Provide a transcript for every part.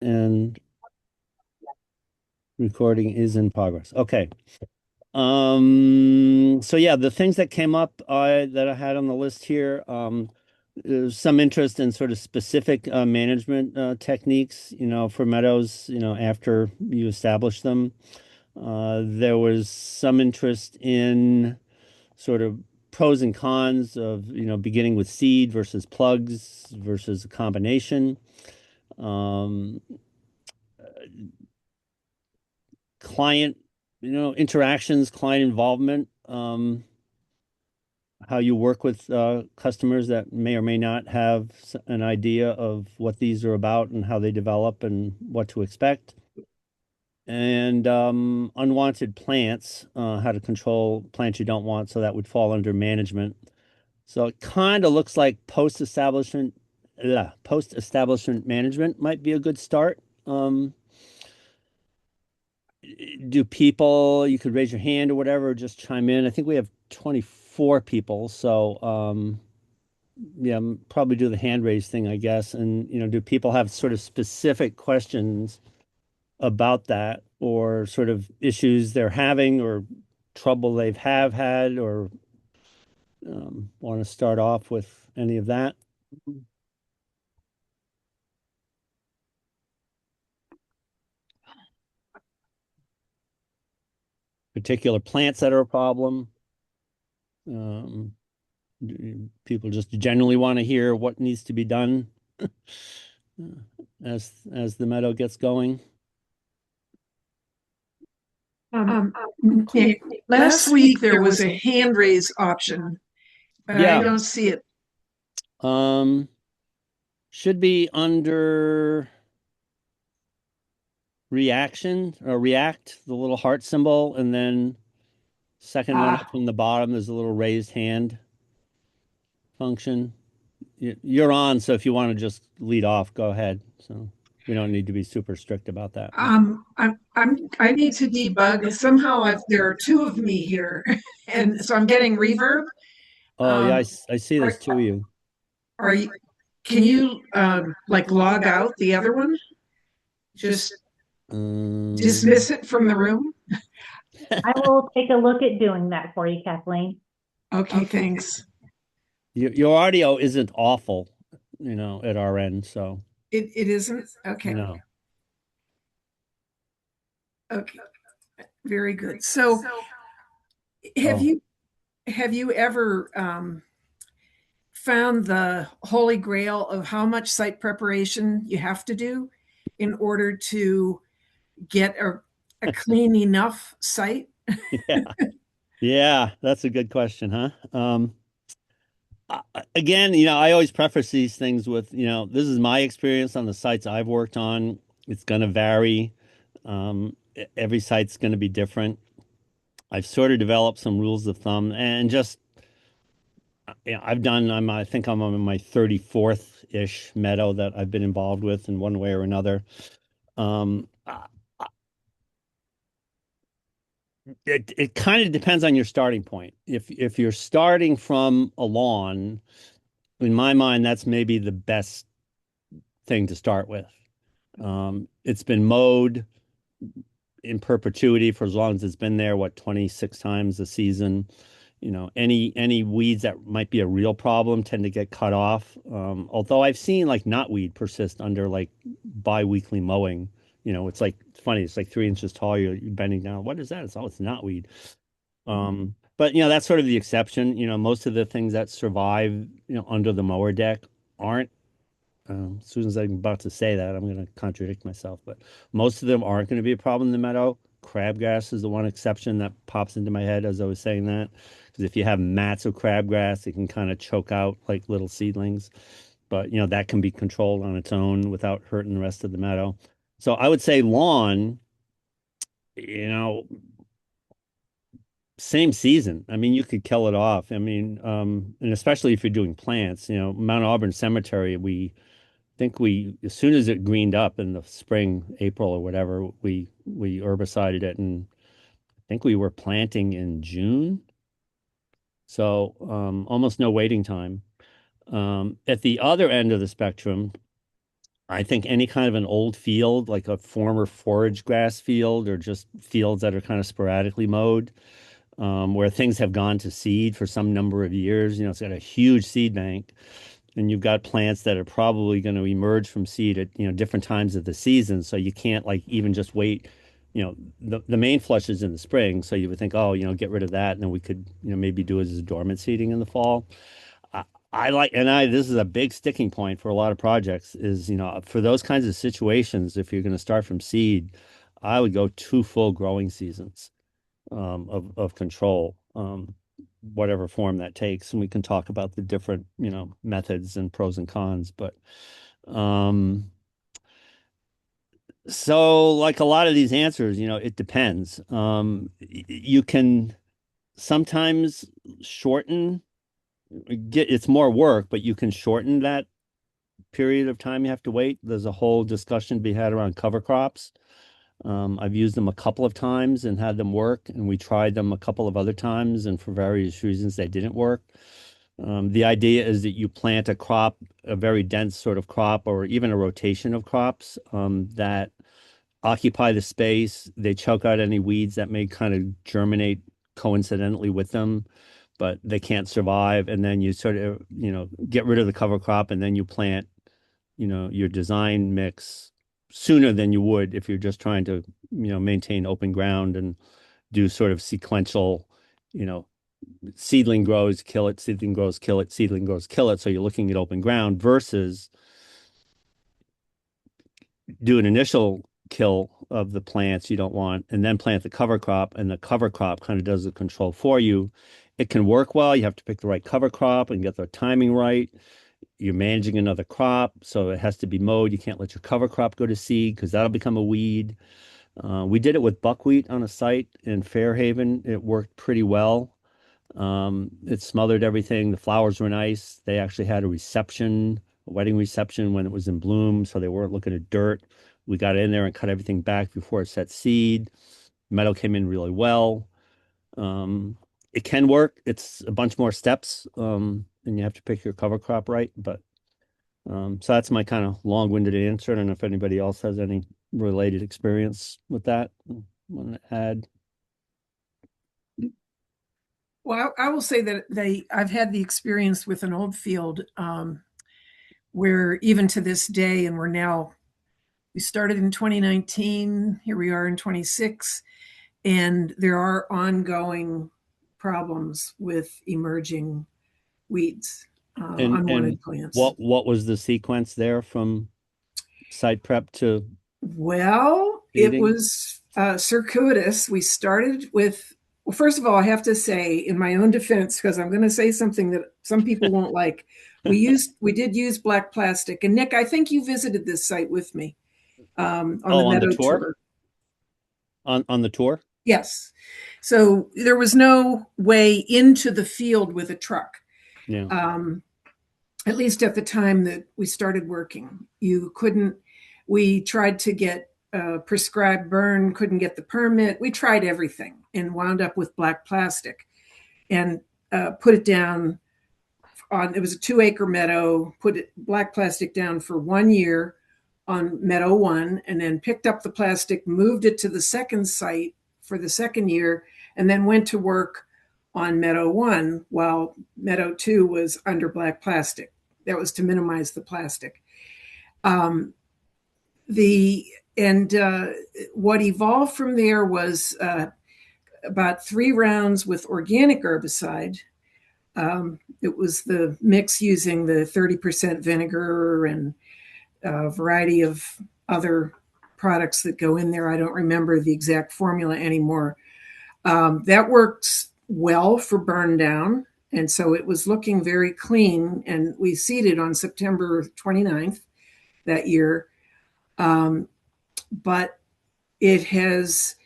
And recording is in progress. Okay. So yeah, the things that came up that I had on the list here, there's some interest in sort of specific management techniques, for meadows, after you establish them. There was some interest in sort of pros and cons of, beginning with seed versus plugs versus a combination. Um, Client, interactions, client involvement, how you work with customers that may or may not have an idea of what these are about and how they develop and what to expect. And unwanted plants, how to control plants you don't want. So that would fall under management. So it kind of looks like post-establishment management might be a good start. Um, do people, you could raise your hand or whatever, or just chime in. I think we have 24 people. So, yeah, probably do the hand raise thing, I guess. And, do people have sort of specific questions about that or sort of issues they're having or trouble they've have had or want to start off with any of that? Particular plants that are a problem? Um, People just generally want to hear what needs to be done as the meadow gets going. Um, Nick, last week there was a hand raise option, but I Yeah. don't see it. Um, should be under reaction or react, the little heart symbol, and then second one up Ah, from the bottom, there's a little raised hand function. You're on, so if you want to just lead off, go ahead. So we don't need to be super strict about that. I need to debug. Somehow there are two of me here, and so I'm getting reverb. Oh, yeah, Um, I see are, there's two of you. are you? Can you like log out the other one? Just Um, dismiss it from the room. I will take a look at doing that for you, Kathleen. Okay, thanks. your audio isn't awful, at our end, so It isn't okay. no. Okay, very good. So have Oh, you have you ever found the holy grail of how much site preparation you have to do in order to get a clean enough site? yeah. Yeah, that's a good question, huh? Again, I always preface these things with, this is my experience on the sites I've worked on. It's going to vary. Every site's going to be different. I've sort of developed some rules of thumb and just, I think I'm on my 34th-ish meadow that I've been involved with in one way or another. Um, it kind of depends on your starting point. If you're starting from a lawn, in my mind, that's maybe the best thing to start with. It's been mowed in perpetuity for as long as it's been there, what, 26 times a season. Any weeds that might be a real problem tend to get cut off. Although I've seen like knotweed persist under like bi-weekly mowing. It's funny. It's like 3 inches tall. You're bending down. What is that? It's knotweed. But that's sort of the exception. Most of the things that survive, under the mower deck aren't. As soon as I'm about to say that, I'm going to contradict myself. But most of them aren't going to be a problem in the meadow. Crabgrass is the one exception that pops into my head as I was saying that. Because if you have mats of crabgrass, it can kind of choke out like little seedlings. But that can be controlled on its own without hurting the rest of the meadow. So I would say lawn, you know, same season. I mean, you could kill it off. I mean, and especially if you're doing plants, Mount Auburn Cemetery, we think as soon as it greened up in the spring, April or whatever, we herbicided it, and I think we were planting in June. So almost no waiting time. At the other end of the spectrum, I think any kind of an old field, like a former forage grass field, or just fields that are kind of sporadically mowed, where things have gone to seed for some number of years. It's got a huge seed bank, and you've got plants that are probably going to emerge from seed at different times of the season. So you can't like even just wait. The main flush is in the spring, so you would think, oh, get rid of that, and then we could maybe do it as dormant seeding in the fall. I, I like, and this is a big sticking point for a lot of projects is, for those kinds of situations, if you're going to start from seed, I would go 2 full growing seasons of control, whatever form that takes. And we can talk about the different, methods and pros and cons. But um, so, like a lot of these answers, it depends. You can sometimes shorten, it's more work, but you can shorten that period of time you have to wait. There's a whole discussion to be had around cover crops. I've used them a couple of times and had them work, and we tried them a couple of other times, and for various reasons, they didn't work. The idea is that you plant a crop, a very dense sort of crop, or even a rotation of crops that occupy the space. They choke out any weeds that may kind of germinate coincidentally with them, but they can't survive. And then you sort of, get rid of the cover crop, and then you plant, your design mix sooner than you would if you're just trying to, maintain open ground and do sort of sequential, you know, seedling grows, kill it, seedling grows, kill it, seedling grows, kill it. So you're looking at open ground versus do an initial kill of the plants you don't want and then plant the cover crop, and the cover crop kind of does the control for you. It can work well. You have to pick the right cover crop and get the timing right. You're managing another crop, so it has to be mowed. You can't let your cover crop go to seed because that'll become a weed. We did it with buckwheat on a site in Fairhaven. It worked pretty well. It smothered everything. The flowers were nice. They actually had a wedding reception when it was in bloom, so they weren't looking at dirt. We got in there and cut everything back before it set seed. Meadow came in really well. Um, it can work. It's a bunch more steps, and you have to pick your cover crop right. But so that's my kind of long-winded answer. I don't know if anybody else has any related experience with that. Want to add? Well, I will say that I've had the experience with an old field where even to this day, and we started in 2019, here we are in 26, and there are ongoing problems with emerging weeds, And unwanted plants. what was the sequence there from site prep to Well, it seeding? was circuitous. We started with, well, first of all, I have to say, in my own defense, because I'm going to say something that some people won't like, we did use black plastic. And Nick, I think you visited this site with me on the Oh, on the Meadow tour? tour. On the tour? Yes. So there was no way into the field with a truck. Yeah. Um, at least at the time that we started working. You couldn't, we tried to get a prescribed burn, couldn't get the permit. We tried everything and wound up with black plastic and put it down on, it was a 2-acre meadow, put black plastic down for 1 year on Meadow 1, and then picked up the plastic, moved it to the second site for the second year, and then went to work on Meadow 1 while Meadow 2 was under black plastic. That was to minimize the plastic. The and What evolved from there was about 3 rounds with organic herbicide. It was the mix using the 30% vinegar and a variety of other products that go in there. I don't remember the exact formula anymore. That works well for burn down. And so it was looking very clean. And we seeded on September 29th that year. But it has,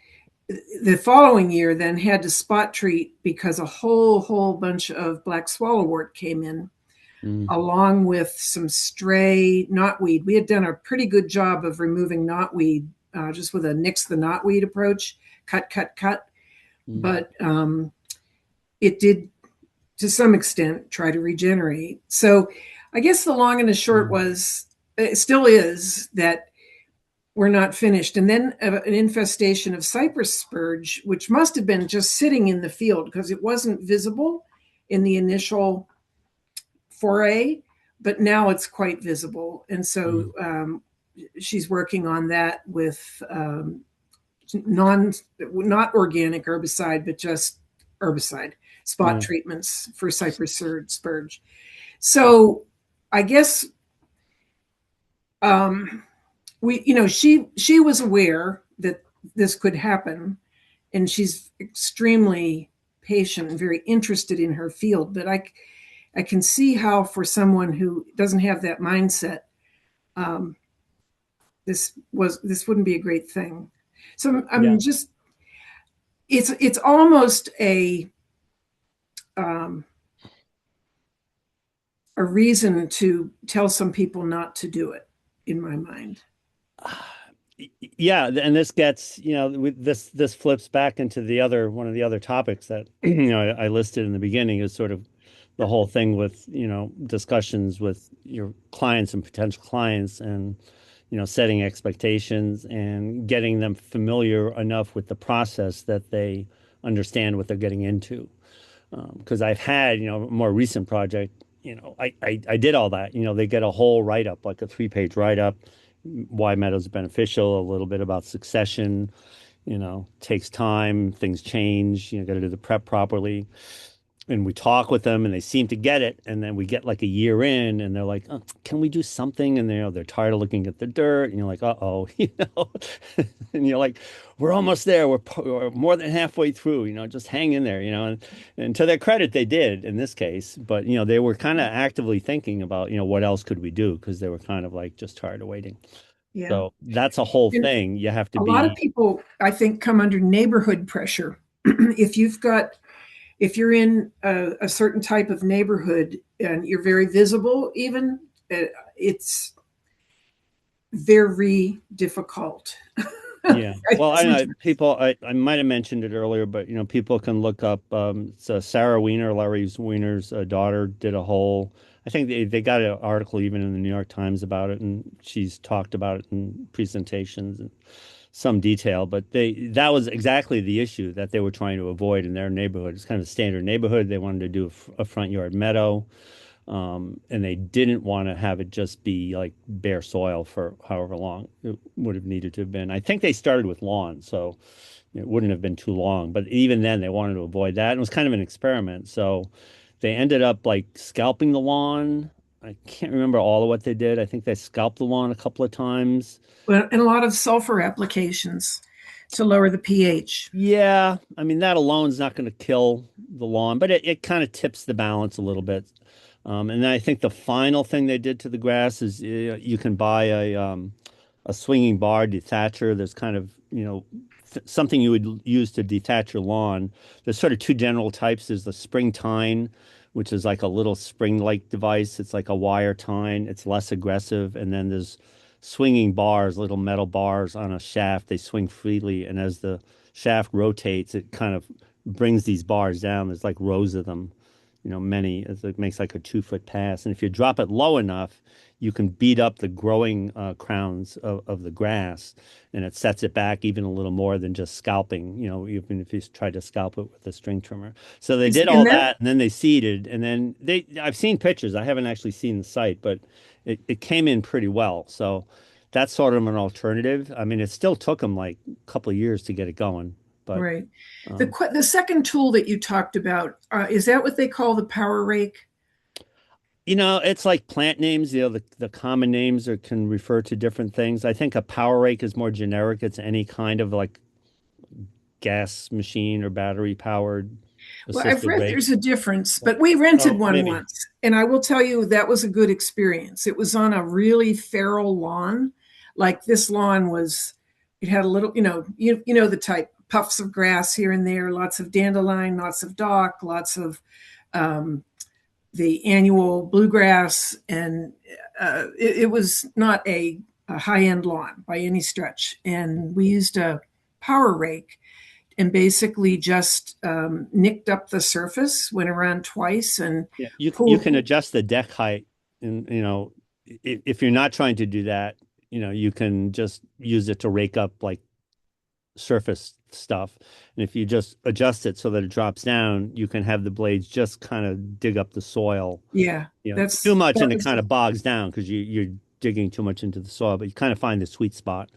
the following year then had to spot treat because a whole bunch of black swallowwort came in, along with some stray knotweed. We had done a pretty good job of removing knotweed just with a nix the knotweed approach, cut. But it did, to some extent, try to regenerate. So I guess the long and the short was it still is that we're not finished. And then an infestation of cypress spurge, which must have been just sitting in the field because it wasn't visible in the initial foray, but now it's quite visible. And so Mm. she's working on that with not organic herbicide, but just herbicide spot Yeah. treatments for cypress spurge. So I guess she was aware that this could happen, and she's extremely patient and very interested in her field. But I can see how for someone who doesn't have that mindset, um, this wouldn't be a great thing. So I'm Yeah. just it's almost um, a reason to tell some people not to do it, in my mind. Yeah, and this gets, this flips back into the other one of the other topics that I listed in the beginning is sort of the whole thing with, discussions with your clients and potential clients and setting expectations and getting them familiar enough with the process that they understand what they're getting into. Because I've had, a more recent project, I did all that. They get a whole write-up, like a 3-page write-up, why Meadows is beneficial, a little bit about succession, takes time, things change, got to do the prep properly. And we talk with them and they seem to get it. And then we get like a year in and they're like, oh, can we do something? And they're tired of looking at the dirt. And you're like, uh-oh, and you're like, we're almost there. We're more than halfway through, just hang in there, and to their credit, they did in this case. But, they were kind of actively thinking about, what else could we do? Because they were kind of like just tired of waiting. Yeah. So that's a whole And thing. You have to a lot of be, people, I think, come under neighborhood pressure. If you're in a certain type of neighborhood and you're very visible, even it's very difficult. yeah. Well, I know Sometimes. people, I might have mentioned it earlier, but people can look up so Sarah Weiner, Larry Weiner's daughter, did a whole, I think they got an article even in the New York Times about it, and she's talked about it in presentations and some detail, but that was exactly the issue that they were trying to avoid in their neighborhood. It's kind of a standard neighborhood. They wanted to do a front yard meadow. And they didn't want to have it just be like bare soil for however long it would have needed to have been. I think they started with lawn, so it wouldn't have been too long. But even then, they wanted to avoid that. And it was kind of an experiment. So they ended up like scalping the lawn. I can't remember all of what they did. I think they scalped the lawn a couple of times. Well, and a lot of sulfur applications to lower the pH. Yeah, I mean that alone is not going to kill the lawn, but it kind of tips the balance a little bit. And then I think the final thing they did to the grass is you can buy a swinging bar dethatcher. There's kind of something you would use to detach your lawn. There's sort of two general types. There's the spring tine, which is like a little spring-like device. It's like a wire tine. It's less aggressive. And then there's swinging bars, little metal bars on a shaft. They swing freely, and as the shaft rotates, it kind of brings these bars down. There's like rows of them, many. It makes like a 2-foot pass. And if you drop it low enough, you can beat up the growing crowns of the grass, and it sets it back even a little more than just scalping, even if you try to scalp it with a string trimmer. So they did all And that that, and then they seeded, and then I've seen pictures. I haven't actually seen the site, but it came in pretty well. So that's sort of an alternative. I mean, it still took them like a couple of years to get it going, but right. um, The second tool that you talked about, is that what they call the power rake? it's like plant names, the common names can refer to different things. I think a power rake is more generic. It's any kind of like gas machine or battery powered Well, I've assisted read rake. there's a difference, but we rented Oh, one maybe. once, and I will tell you that was a good experience. It was on a really feral lawn. Like this lawn was, it had a little, you know the type, puffs of grass here and there, lots of dandelion, lots of dock, lots of um, the annual bluegrass, and it was not a high end lawn by any stretch. And we used a power rake and basically just nicked up the surface, went around twice, and Yeah, you can pulled. adjust the deck height, and if you're not trying to do that, you can just use it to rake up like surface stuff. And if you just adjust it so that it drops down, you can have the blades just kind of dig up the soil. Yeah, Too much that and it was kind of bogs down because you're digging too much into the soil, but you kind of find the sweet spot.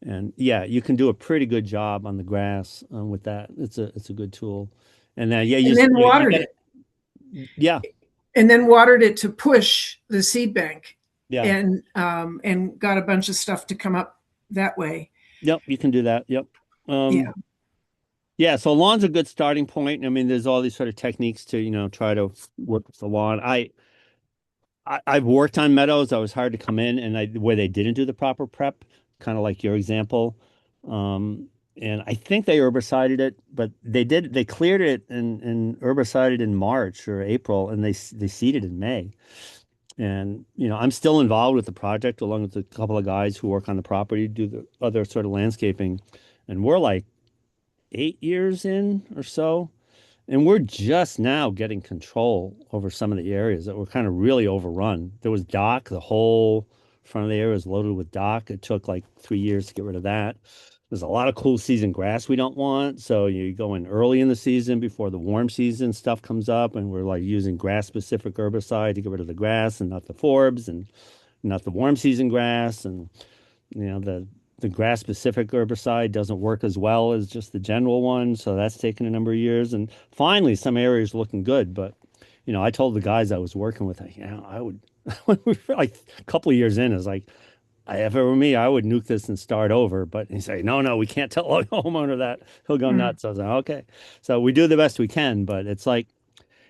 And yeah, you can do a pretty good job on the grass with that. It's a good tool. And then yeah, and then you watered got it. it. Yeah, And then watered it to push the seed bank, yeah. and got a bunch of stuff to come up that way. Yep, you can do that. Yep. Yeah. Yeah, so lawn's a good starting point. I mean, there's all these sort of techniques to, try to work with the lawn. I've worked on meadows. I was hard to come in and where they didn't do the proper prep, kind of like your example. And I think they herbicided it, but they cleared it and herbicided in March or April and they seeded in May. And, I'm still involved with the project along with a couple of guys who work on the property, do the other sort of landscaping. And we're like 8 years in or so. And we're just now getting control over some of the areas that were kind of really overrun. There was dock, the whole front of the area was loaded with dock. It took like 3 years to get rid of that. There's a lot of cool season grass we don't want. So you go in early in the season before the warm season stuff comes up, and we're like using grass specific herbicide to get rid of the grass and not the forbs and not the warm season grass. And the grass specific herbicide doesn't work as well as just the general one, so that's taken a number of years. And finally, some areas are looking good. But I told the guys I was working with, I would when we were like a couple of years in, is like, if it were me, I would nuke this and start over. But he say, no, no, we can't tell a homeowner that. He'll go Mm. nuts. I was like, okay. So we do the best we can, but it's like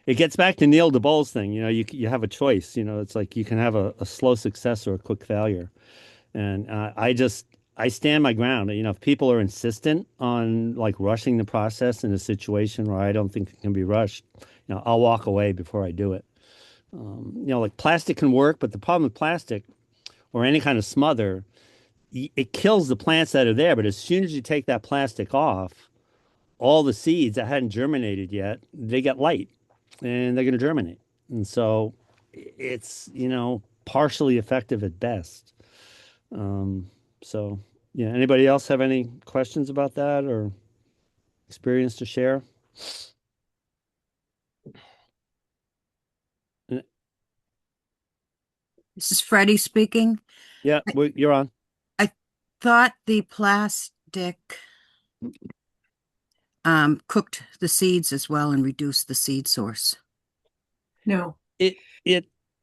it gets back to Neil DeBole's thing. You have a choice. It's like you can have a slow success or a quick failure. And I stand my ground. If people are insistent on like rushing the process in a situation where I don't think it can be rushed, I'll walk away before I do it. Like plastic can work, but the problem with plastic or any kind of smother, it kills the plants that are there. But as soon as you take that plastic off, all the seeds that hadn't germinated yet, they get light and they're going to germinate. And so it's, partially effective at best. Um, so yeah, anybody else have any questions about that or experience to share? Uh, This is Freddie speaking. Yeah, I, you're on. I thought the plastic cooked the seeds as well and reduced the seed source. No. It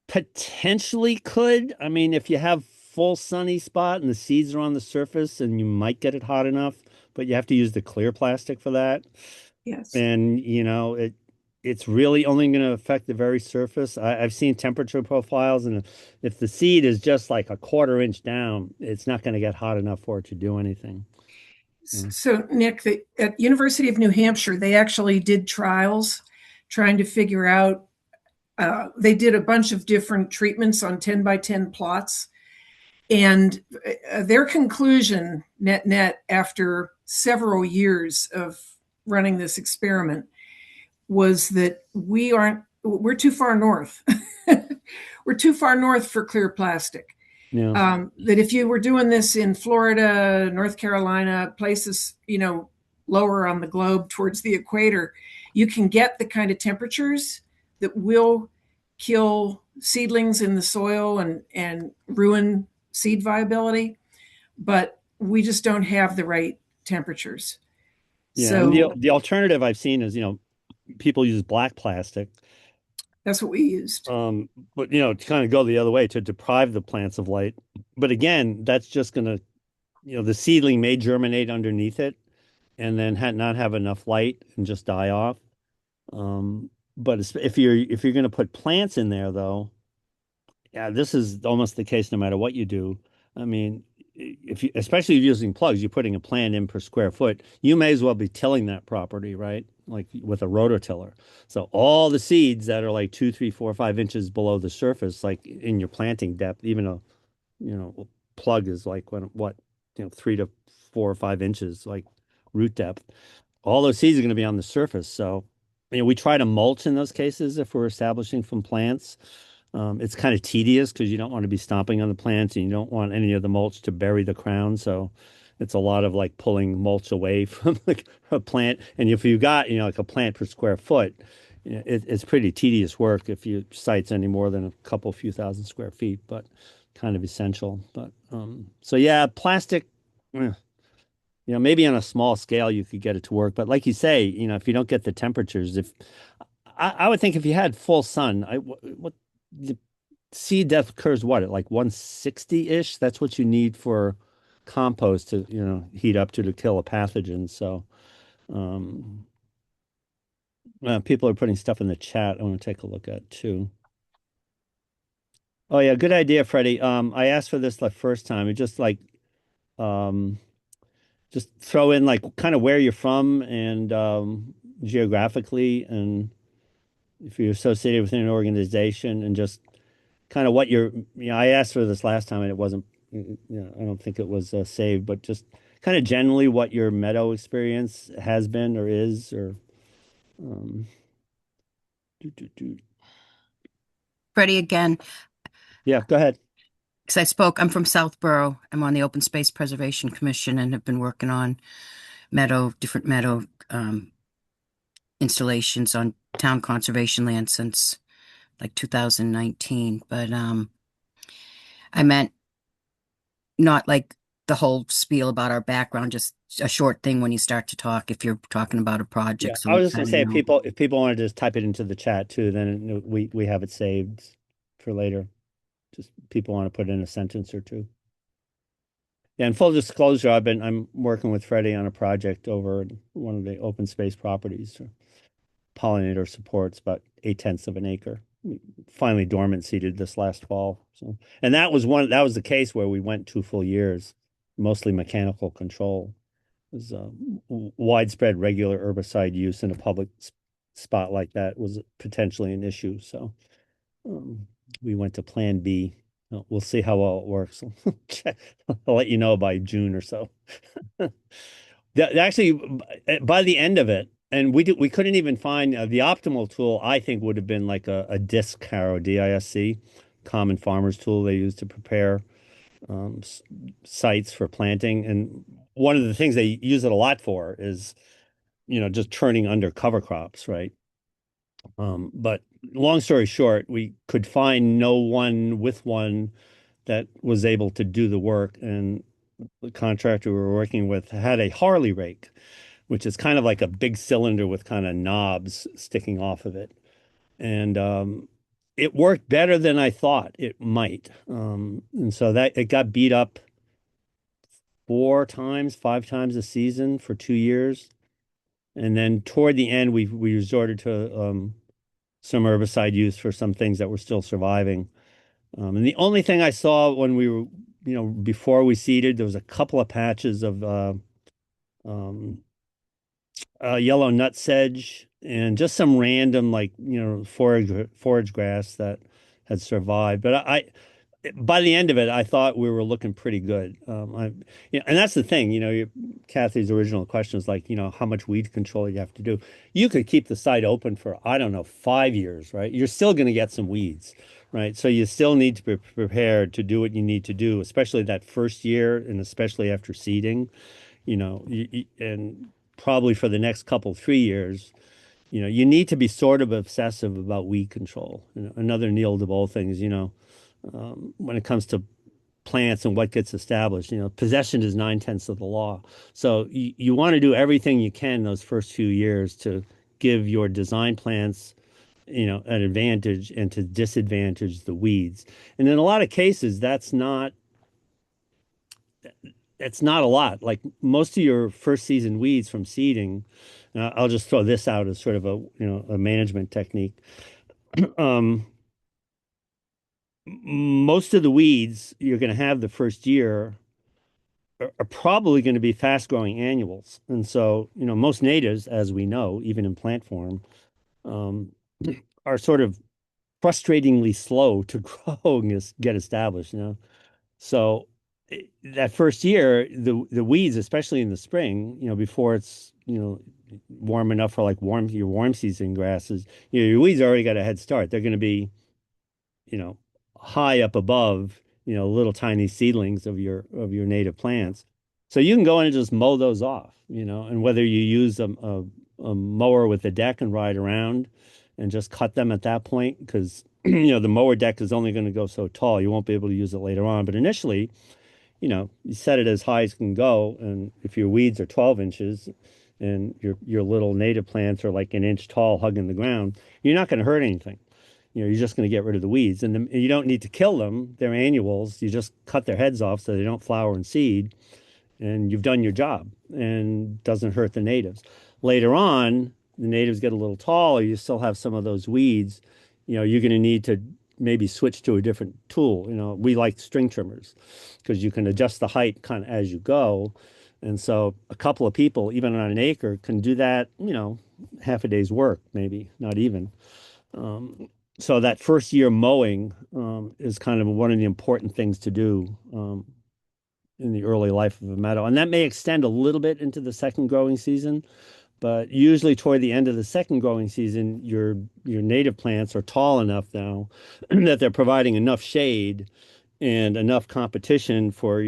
potentially could. I mean, if you have full sunny spot and the seeds are on the surface and you might get it hot enough, but you have to use the clear plastic for that. Yes. And it's really only going to affect the very surface. I've seen temperature profiles, and if the seed is just like a quarter inch down, it's not going to get hot enough for it to do anything. Mm. So, Nick, at University of New Hampshire, they actually did trials trying to figure out. They did a bunch of different treatments on 10 by 10 plots. And their conclusion, net, after several years of running this experiment, was that we're too far north. We're too far north for clear plastic. Yeah. That if you were doing this in Florida, North Carolina, places, lower on the globe towards the equator, you can get the kind of temperatures that will kill seedlings in the soil and ruin seed viability. But we just don't have the right temperatures. Yeah. And So the alternative I've seen is, people use black plastic. that's what we used. But to kind of go the other way to deprive the plants of light. But again, that's just going to, the seedling may germinate underneath it and then not have enough light and just die off. But if you're going to put plants in there though, yeah, this is almost the case no matter what you do. I mean, especially if you're using plugs, you're putting a plant in per square foot. You may as well be tilling that property, right? Like with a rototiller. So all the seeds that are like 2, 3, 4, 5 inches below the surface, like in your planting depth, even a plug is like what 3 to 4 or 5 inches, like root depth. All those seeds are going to be on the surface. So we try to mulch in those cases if we're establishing from plants. It's kind of tedious because you don't want to be stomping on the plants and you don't want any of the mulch to bury the crown. So it's a lot of like pulling mulch away from like a plant. And if you got, like a plant per square foot, it's pretty tedious work if your site's any more than a couple few thousand square feet, but kind of essential. But so yeah, plastic, eh, maybe on a small scale you could get it to work. But like you say, if you don't get the temperatures, if I would think if you had full sun, what the seed depth occurs what at like 160-ish? That's what you need for compost to, heat up to kill a pathogen. So, um, people are putting stuff in the chat. I want to take a look at too. Oh yeah, good idea, Freddie. I asked for this the first time. It um, just throw in like kind of where you're from and geographically, and if you're associated with an organization, and just kind of what you're, I asked for this last time and it wasn't, I don't think it was saved, but just kind of generally what your meadow experience has been or is, or, um, do, do, do. Freddie again, Yeah, go ahead. because I'm from Southborough. I'm on the Open Space Preservation Commission and have been working on different meadow installations on town conservation land since like 2019. But I meant not like the whole spiel about our background, just a short thing when you start to talk, if you're talking about a Yeah, project, so I we was just gonna kind of say know. if people want to just type it into the chat too, then we have it saved for later. Just people want to put in a sentence or two. Yeah, and full disclosure, I'm working with Freddie on a project over at one of the open space properties. Pollinator supports about 8/10 of an acre. We finally dormant seeded this last fall. So, and that was the case where we went 2 full years, mostly mechanical control. It was widespread regular herbicide use in a public spot like that was potentially an issue. So um, we went to Plan B. We'll see how well it works. I'll let you know by June or so. Actually, by the end of it, and we couldn't even find the optimal tool. I think would have been like a disc harrow, DISC, common farmer's tool they use to prepare sites for planting. And one of the things they use it a lot for is, just turning under cover crops, right? But long story short, we could find no one with one that was able to do the work, and the contractor we were working with had a Harley rake, which is kind of like a big cylinder with kind of knobs sticking off of it. And it worked better than I thought it might. And so that it got beat up 4 times, 5 times a season for 2 years. And then toward the end, we resorted to some herbicide use for some things that were still surviving. And the only thing I saw when we were, before we seeded, there was a couple of patches of um, yellow nutsedge and just some random like forage grass that had survived. But by the end of it, I thought we were looking pretty good. And that's the thing, Kathy's original question is like, how much weed control you have to do. You could keep the site open for, I don't know, 5 years, right? You're still going to get some weeds, right? So you still need to be prepared to do what you need to do, especially that first year and especially after seeding, and probably for the next couple, 3 years. You need to be sort of obsessive about weed control. Another Neil DeBow thing is, when it comes to plants and what gets established, possession is 9/10 of the law. So you want to do everything you can those first few years to give your design plants, an advantage and to disadvantage the weeds. And in a lot of cases, it's not a lot. Like most of your first season weeds from seeding, I'll just throw this out as sort of a management technique. Um, Most of the weeds you're going to have the first year are probably going to be fast growing annuals. And so, most natives, as we know, even in plant form, um, are sort of frustratingly slow to grow and get established. So that first year, the weeds, especially in the spring, before it's, warm enough for like your warm season grasses, your weeds already got a head start. They're going to be you know, high up above, little tiny seedlings of your native plants. So you can go in and just mow those off, and whether you use a mower with a deck and ride around and just cut them at that point, because the mower deck is only going to go so tall. You won't be able to use it later on. But initially, you set it as high as it can go, and if your weeds are 12 inches and your little native plants are like an inch tall, hugging the ground, you're not going to hurt anything. You're just going to get rid of the weeds, and you don't need to kill them. They're annuals. You just cut their heads off so they don't flower and seed, and you've done your job, and doesn't hurt the natives. Later on, the natives get a little taller. You still have some of those weeds. You're going to need to maybe switch to a different tool. We like string trimmers because you can adjust the height kind of as you go. And so a couple of people, even on an acre, can do that, half a day's work, maybe not even. So that first year mowing is kind of one of the important things to do in the early life of a meadow. And that may extend a little bit into the second growing season, but usually toward the end of the second growing season, your native plants are tall enough now that they're providing enough shade and enough competition for,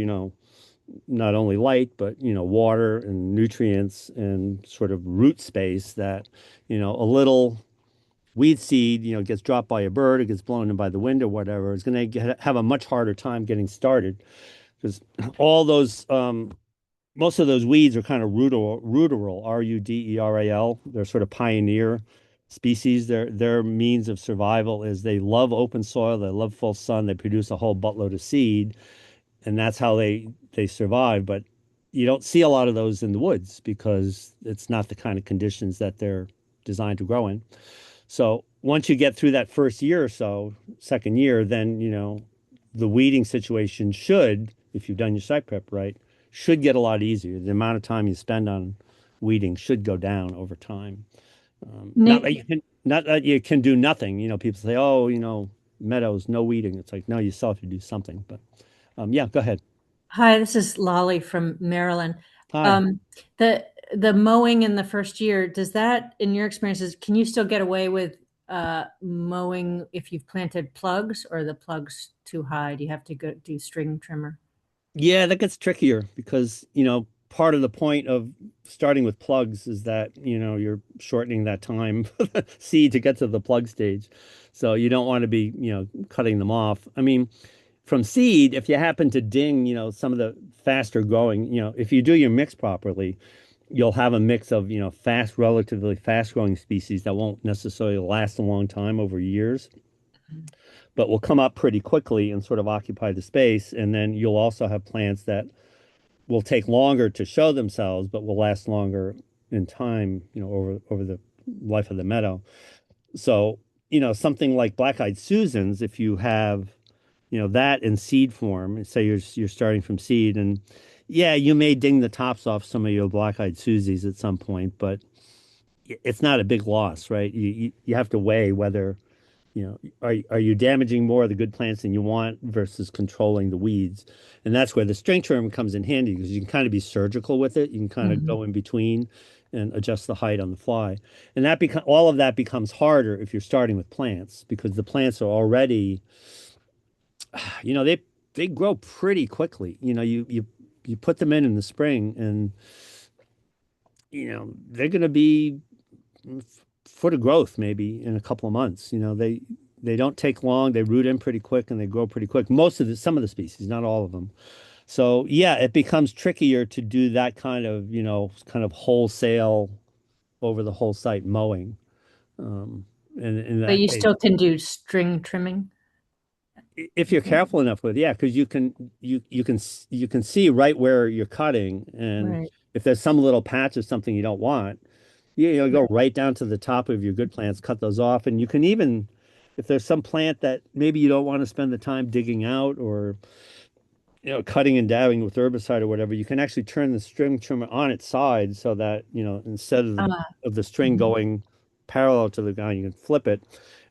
not only light, but, water and nutrients and sort of root space that, a little weed seed, gets dropped by a bird, it gets blown in by the wind or whatever, is going to have a much harder time getting started because all those most of those weeds are kind of ruderal, ruderal. They're sort of pioneer species. Their means of survival is they love open soil, they love full sun, they produce a whole buttload of seed, and that's how they survive. But you don't see a lot of those in the woods because it's not the kind of conditions that they're designed to grow in. So once you get through that first year or so, second year, then the weeding situation should, if you've done your site prep right, should get a lot easier. The amount of time you spend on weeding should go down over time. Nick, Not that you can do nothing. People say, "Oh, meadows, no weeding." It's like, no, you still have to do something. But yeah, go ahead. hi, this is Lolly from Maryland. Hi. Um, the mowing in the first year, does that, in your experiences, can you still get away with mowing if you've planted plugs, or are the plugs too high? Do you have to go do string trimmer? Yeah, that gets trickier because, part of the point of starting with plugs is that, you're shortening that time for the seed to get to the plug stage. So you don't want to be, cutting them off. I mean, from seed, if you happen to ding, some of the faster growing, if you do your mix properly, you'll have a mix of, relatively fast growing species that won't necessarily last a long time over years, but will come up pretty quickly and sort of occupy the space. And then you'll also have plants that will take longer to show themselves, but will last longer in time, over the life of the meadow. So, something like black-eyed Susans, if you have, that in seed form, say you're starting from seed, and yeah, you may ding the tops off some of your black-eyed Susies at some point, but it's not a big loss, right? You have to weigh whether are you damaging more of the good plants than you want versus controlling the weeds? And that's where the string trim comes in handy because you can kind of be surgical with it. You can kind of Mhm. go in between and adjust the height on the fly. And all of that becomes harder if you're starting with plants because the plants are already, they grow pretty quickly. You put them in the spring and they're going to be foot of growth maybe in a couple of months. They don't take long. They root in pretty quick and they grow pretty quick. Some of the species, not all of them. So yeah, it becomes trickier to do that kind of wholesale over the whole site mowing. And in But that you case, still can do string trimming? if you're careful enough with, yeah, because you can see right where you're cutting, and Right, if there's some little patch of something you don't want, you go right. right down to the top of your good plants, cut those off, and you can even, if there's some plant that maybe you don't want to spend the time digging out or cutting and dabbing with herbicide or whatever, you can actually turn the string trimmer on its side so that, instead of Uh, the string mhm. going parallel to the ground, you can flip it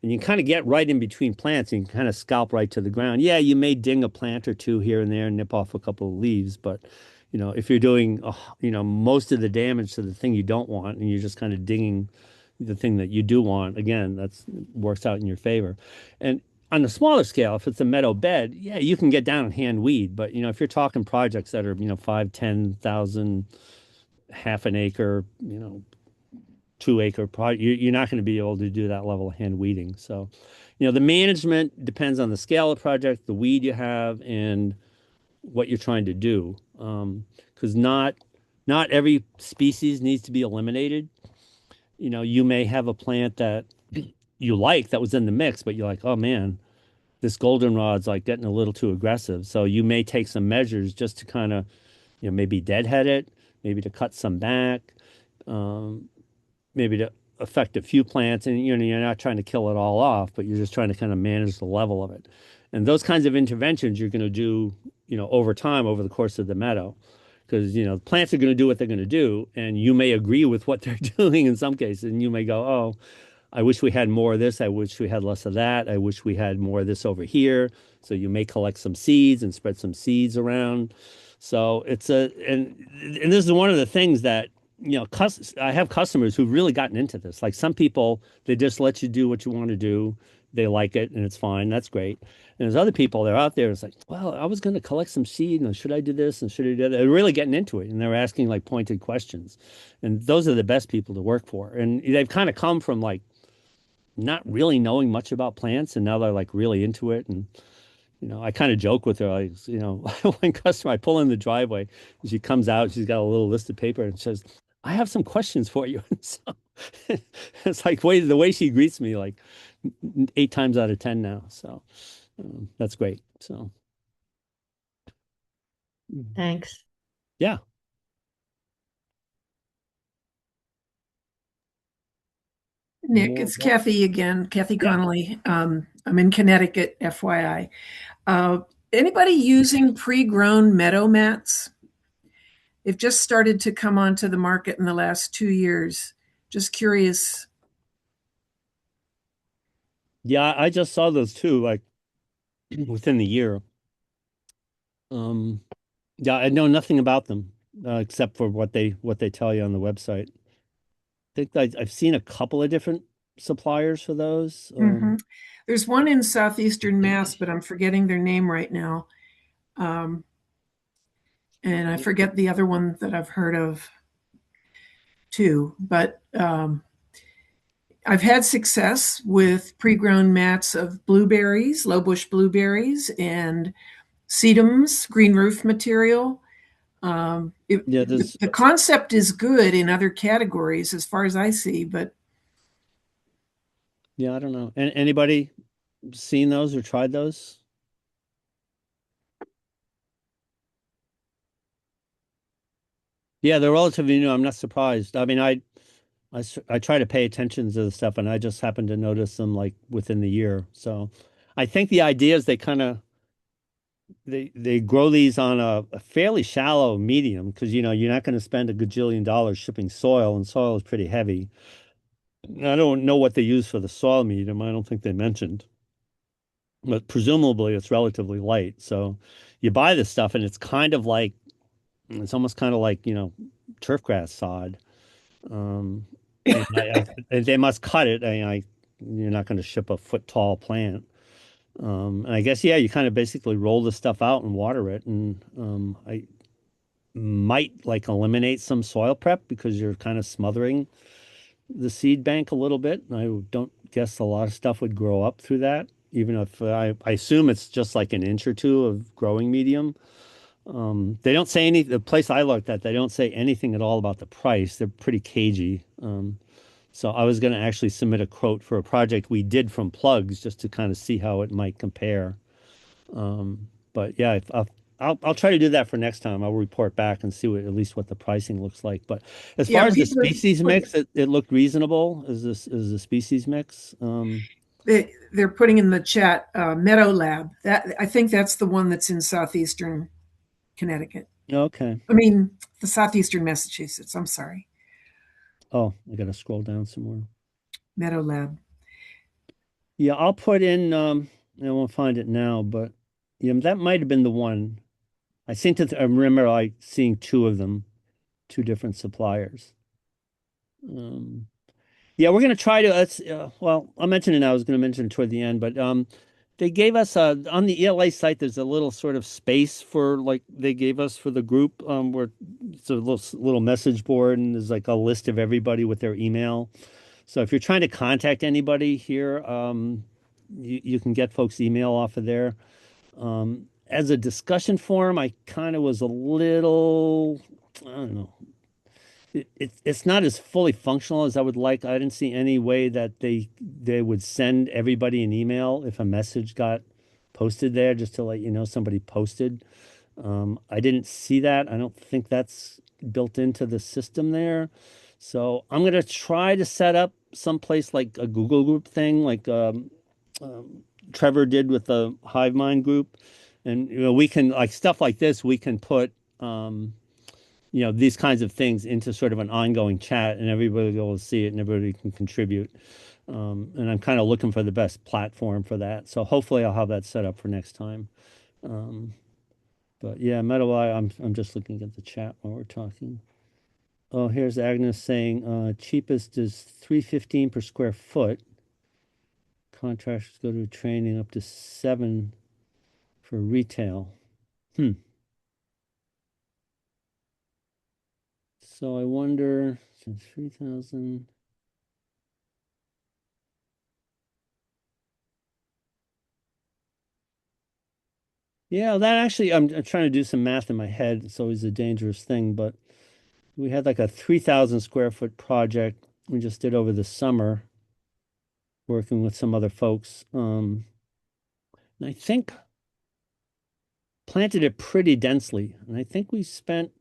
and you kind of get right in between plants and you can kind of scalp right to the ground. Yeah, you may ding a plant or two here and there and nip off a couple of leaves, but if you're doing, most of the damage to the thing you don't want and you're just kind of dinging the thing that you do want, again, that's works out in your favor. And on the smaller scale, if it's a meadow bed, yeah, you can get down and hand weed. But if you're talking projects that are, 5, 10,000, half an acre, 2 acre project, you're not going to be able to do that level of hand weeding. So, the management depends on the scale of project, the weed you have, and what you're trying to do. Because not every species needs to be eliminated. You may have a plant that you like that was in the mix, but you're like, oh man, this goldenrod's like getting a little too aggressive. So you may take some measures just to kind of, maybe deadhead it, maybe to cut some back, um, maybe to affect a few plants. And you're not trying to kill it all off, but you're just trying to kind of manage the level of it. And those kinds of interventions you're going to do, over time, over the course of the meadow. Because, plants are going to do what they're going to do, and you may agree with what they're doing in some cases, and you may go, oh, I wish we had more of this. I wish we had less of that. I wish we had more of this over here. So you may collect some seeds and spread some seeds around. So and this is one of the things that, I have customers who've really gotten into this. Like some people, they just let you do what you want to do. They like it and it's fine. That's great. And there's other people that are out there. It's like, well, I was going to collect some seed and should I do this and should I do that? They're really getting into it and they're asking like pointed questions. And those are the best people to work for. And they've kind of come from like not really knowing much about plants, and now they're like really into it. And I kind of joke with her, like, one customer, I pull in the driveway, and she comes out, she's got a little list of paper, and says, "I have some questions for you." And so it's like the way she greets me, like 8 times out of 10 now. So that's great. So Thanks. yeah, Nick, more. it's Kathy again, Kathy Yeah, Connolly. I'm in Connecticut, FYI. Uh, Anybody using pre-grown meadow mats? They've just started to come onto the market in the last 2 years. Just curious. yeah, I just saw those too, like within the year. Um, yeah, I know nothing about them except for what they tell you on the website. Think I've seen a couple of different suppliers for those. Mhm. There's one in southeastern Mass, but I'm forgetting their name right now. Um, and I forget the other one that I've heard of too. But I've had success with pre-grown mats of blueberries, low bush blueberries, and sedums, green roof material. Yeah, there's The concept is good in other categories as far as I see, but yeah, I don't know. Anybody seen those or tried those? Yeah, they're relatively new. I'm not surprised. I mean, I try to pay attention to the stuff, and I just happened to notice them like within the year. So I think the idea is they grow these on a fairly shallow medium because you're not going to spend a gajillion dollars shipping soil, and soil is pretty heavy. I don't know what they use for the soil medium. I don't think they mentioned, but presumably it's relatively light. So you buy this stuff, and it's almost kind of like turf grass sod. Um, and they must cut it. You're not going to ship a foot tall plant. And I guess, yeah, you kind of basically roll the stuff out and water it. And I might like eliminate some soil prep because you're kind of smothering the seed bank a little bit. I don't guess a lot of stuff would grow up through that, even if I assume it's just like an inch or two of growing medium. They don't say the place I looked at, they don't say anything at all about the price. They're pretty cagey. So I was going to actually submit a quote for a project we did from plugs just to kind of see how it might compare. But yeah, if I'll try to do that for next time. I'll report back and see at least what the pricing looks like. But as far yeah, as the people species mix, it looked reasonable. Is the species mix? they're putting in the chat Meadow Lab. That I think that's the one that's in southeastern Connecticut. Okay. I mean, the southeastern Massachusetts. I'm sorry, Oh, I got to scroll down some more. Meadow Lab. Yeah, I'll put in. I won't find it now, but yeah, that might have been the one. I seem to I remember like seeing two of them, two different suppliers. Um, yeah, we're gonna try to. Well, I'll mention it now. I was gonna mention it toward the end, but They gave us on the ELA site. There's a little sort of space for like they gave us for the group where it's a little message board and there's like a list of everybody with their email. So if you're trying to contact anybody here, you can get folks' email off of there. As a discussion forum, I kind of was a little, I don't know, it's not as fully functional as I would like. I didn't see any way that they would send everybody an email if a message got posted there just to let you know somebody posted. I didn't see that. I don't think that's built into the system there. So I'm gonna try to set up someplace like a Google group thing, like Trevor did with the Hive Mind group, and we can like stuff like this. We can put these kinds of things into sort of an ongoing chat, and everybody will see it, and everybody can contribute. And I'm kind of looking for the best platform for that. So hopefully I'll have that set up for next time. Um, but yeah, Meadow, I'm just looking at the chat while we're talking. Oh, here's Agnes saying cheapest is 315 per square foot. Contractors go to training up to 7 for retail. Hmm. So I wonder, so 3,000. Yeah, that actually, I'm trying to do some math in my head. It's always a dangerous thing, but we had like a 3,000 square foot project we just did over the summer, working with some other folks. And I think planted it pretty densely, and I think we spent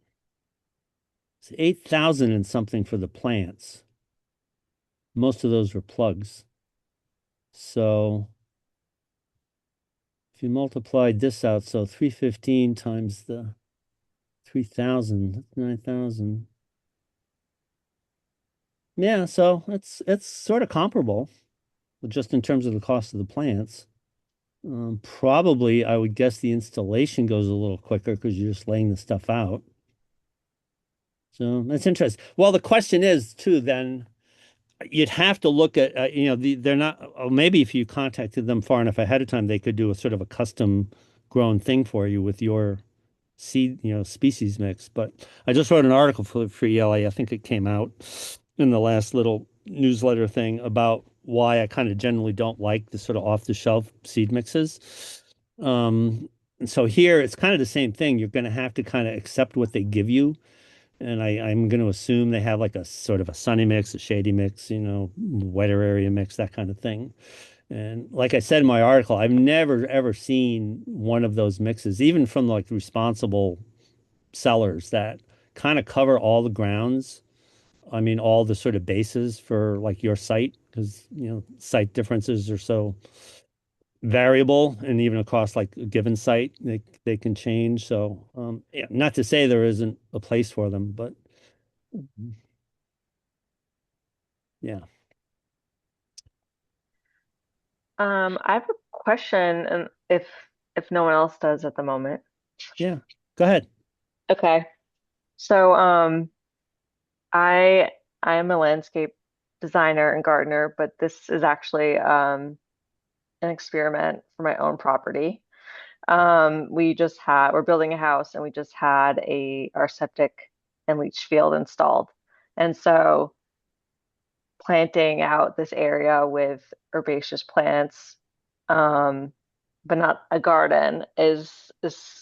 8,000 and something for the plants. Most of those were plugs. So if you multiplied this out, so 315 times the 3,000, 9,000. Yeah, so it's sort of comparable, just in terms of the cost of the plants. Probably, I would guess the installation goes a little quicker because you're just laying the stuff out. So that's interesting. Well, the question is too, then you'd have to look at, they're not, or maybe if you contacted them far enough ahead of time, they could do a sort of a custom grown thing for you with your seed, species mix. But I just wrote an article for ELA. I think it came out in the last little newsletter thing about why I kind of generally don't like the sort of off the shelf seed mixes. And so here it's kind of the same thing. You're going to have to kind of accept what they give you. And I'm going to assume they have like a sort of a sunny mix, a shady mix, wetter area mix, that kind of thing. And like I said in my article, I've never ever seen one of those mixes, even from like responsible sellers that kind of cover all the grounds. I mean, all the sort of bases for like your site, because site differences are so variable, and even across like a given site, they can change. So, yeah, not to say there isn't a place for them, but yeah, I have a question, and if no one else does at the moment. yeah. Go ahead. Okay. So, I I am a landscape designer and gardener, but this is actually an experiment for my own property. We're building a house, and we just had our septic and leach field installed. And so planting out this area with herbaceous plants, um, but not a garden, is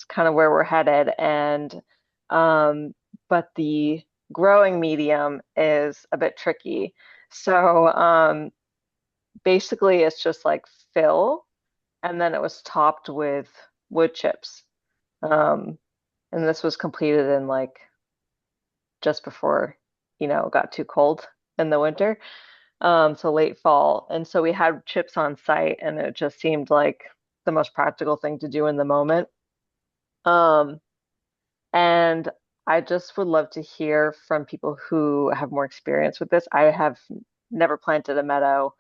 kind of where we're headed. And but the growing medium is a bit tricky. So basically, it's just like fill, and then it was topped with wood chips. Um, and this was completed in like just before, it got too cold in the winter. So late fall. And so we had chips on site, and it just seemed like the most practical thing to do in the moment. Um, and I just would love to hear from people who have more experience with this. I have never planted a meadow.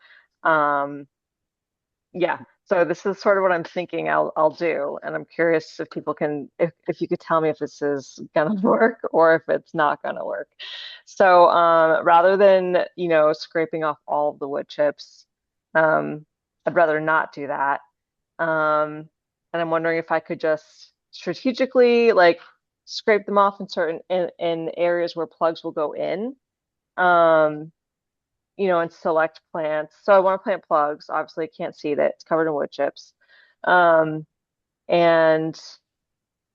Um, yeah, so this is sort of what I'm thinking I'll do, and I'm curious if people can if you could tell me if this is gonna work or if it's not gonna work. So rather than scraping off all of the wood chips, I'd rather not do that. And I'm wondering if I could just strategically like scrape them off in certain in areas where plugs will go in. Um, and select plants. So I want to plant plugs. Obviously, I can't seed it. It's covered in wood chips. Um, and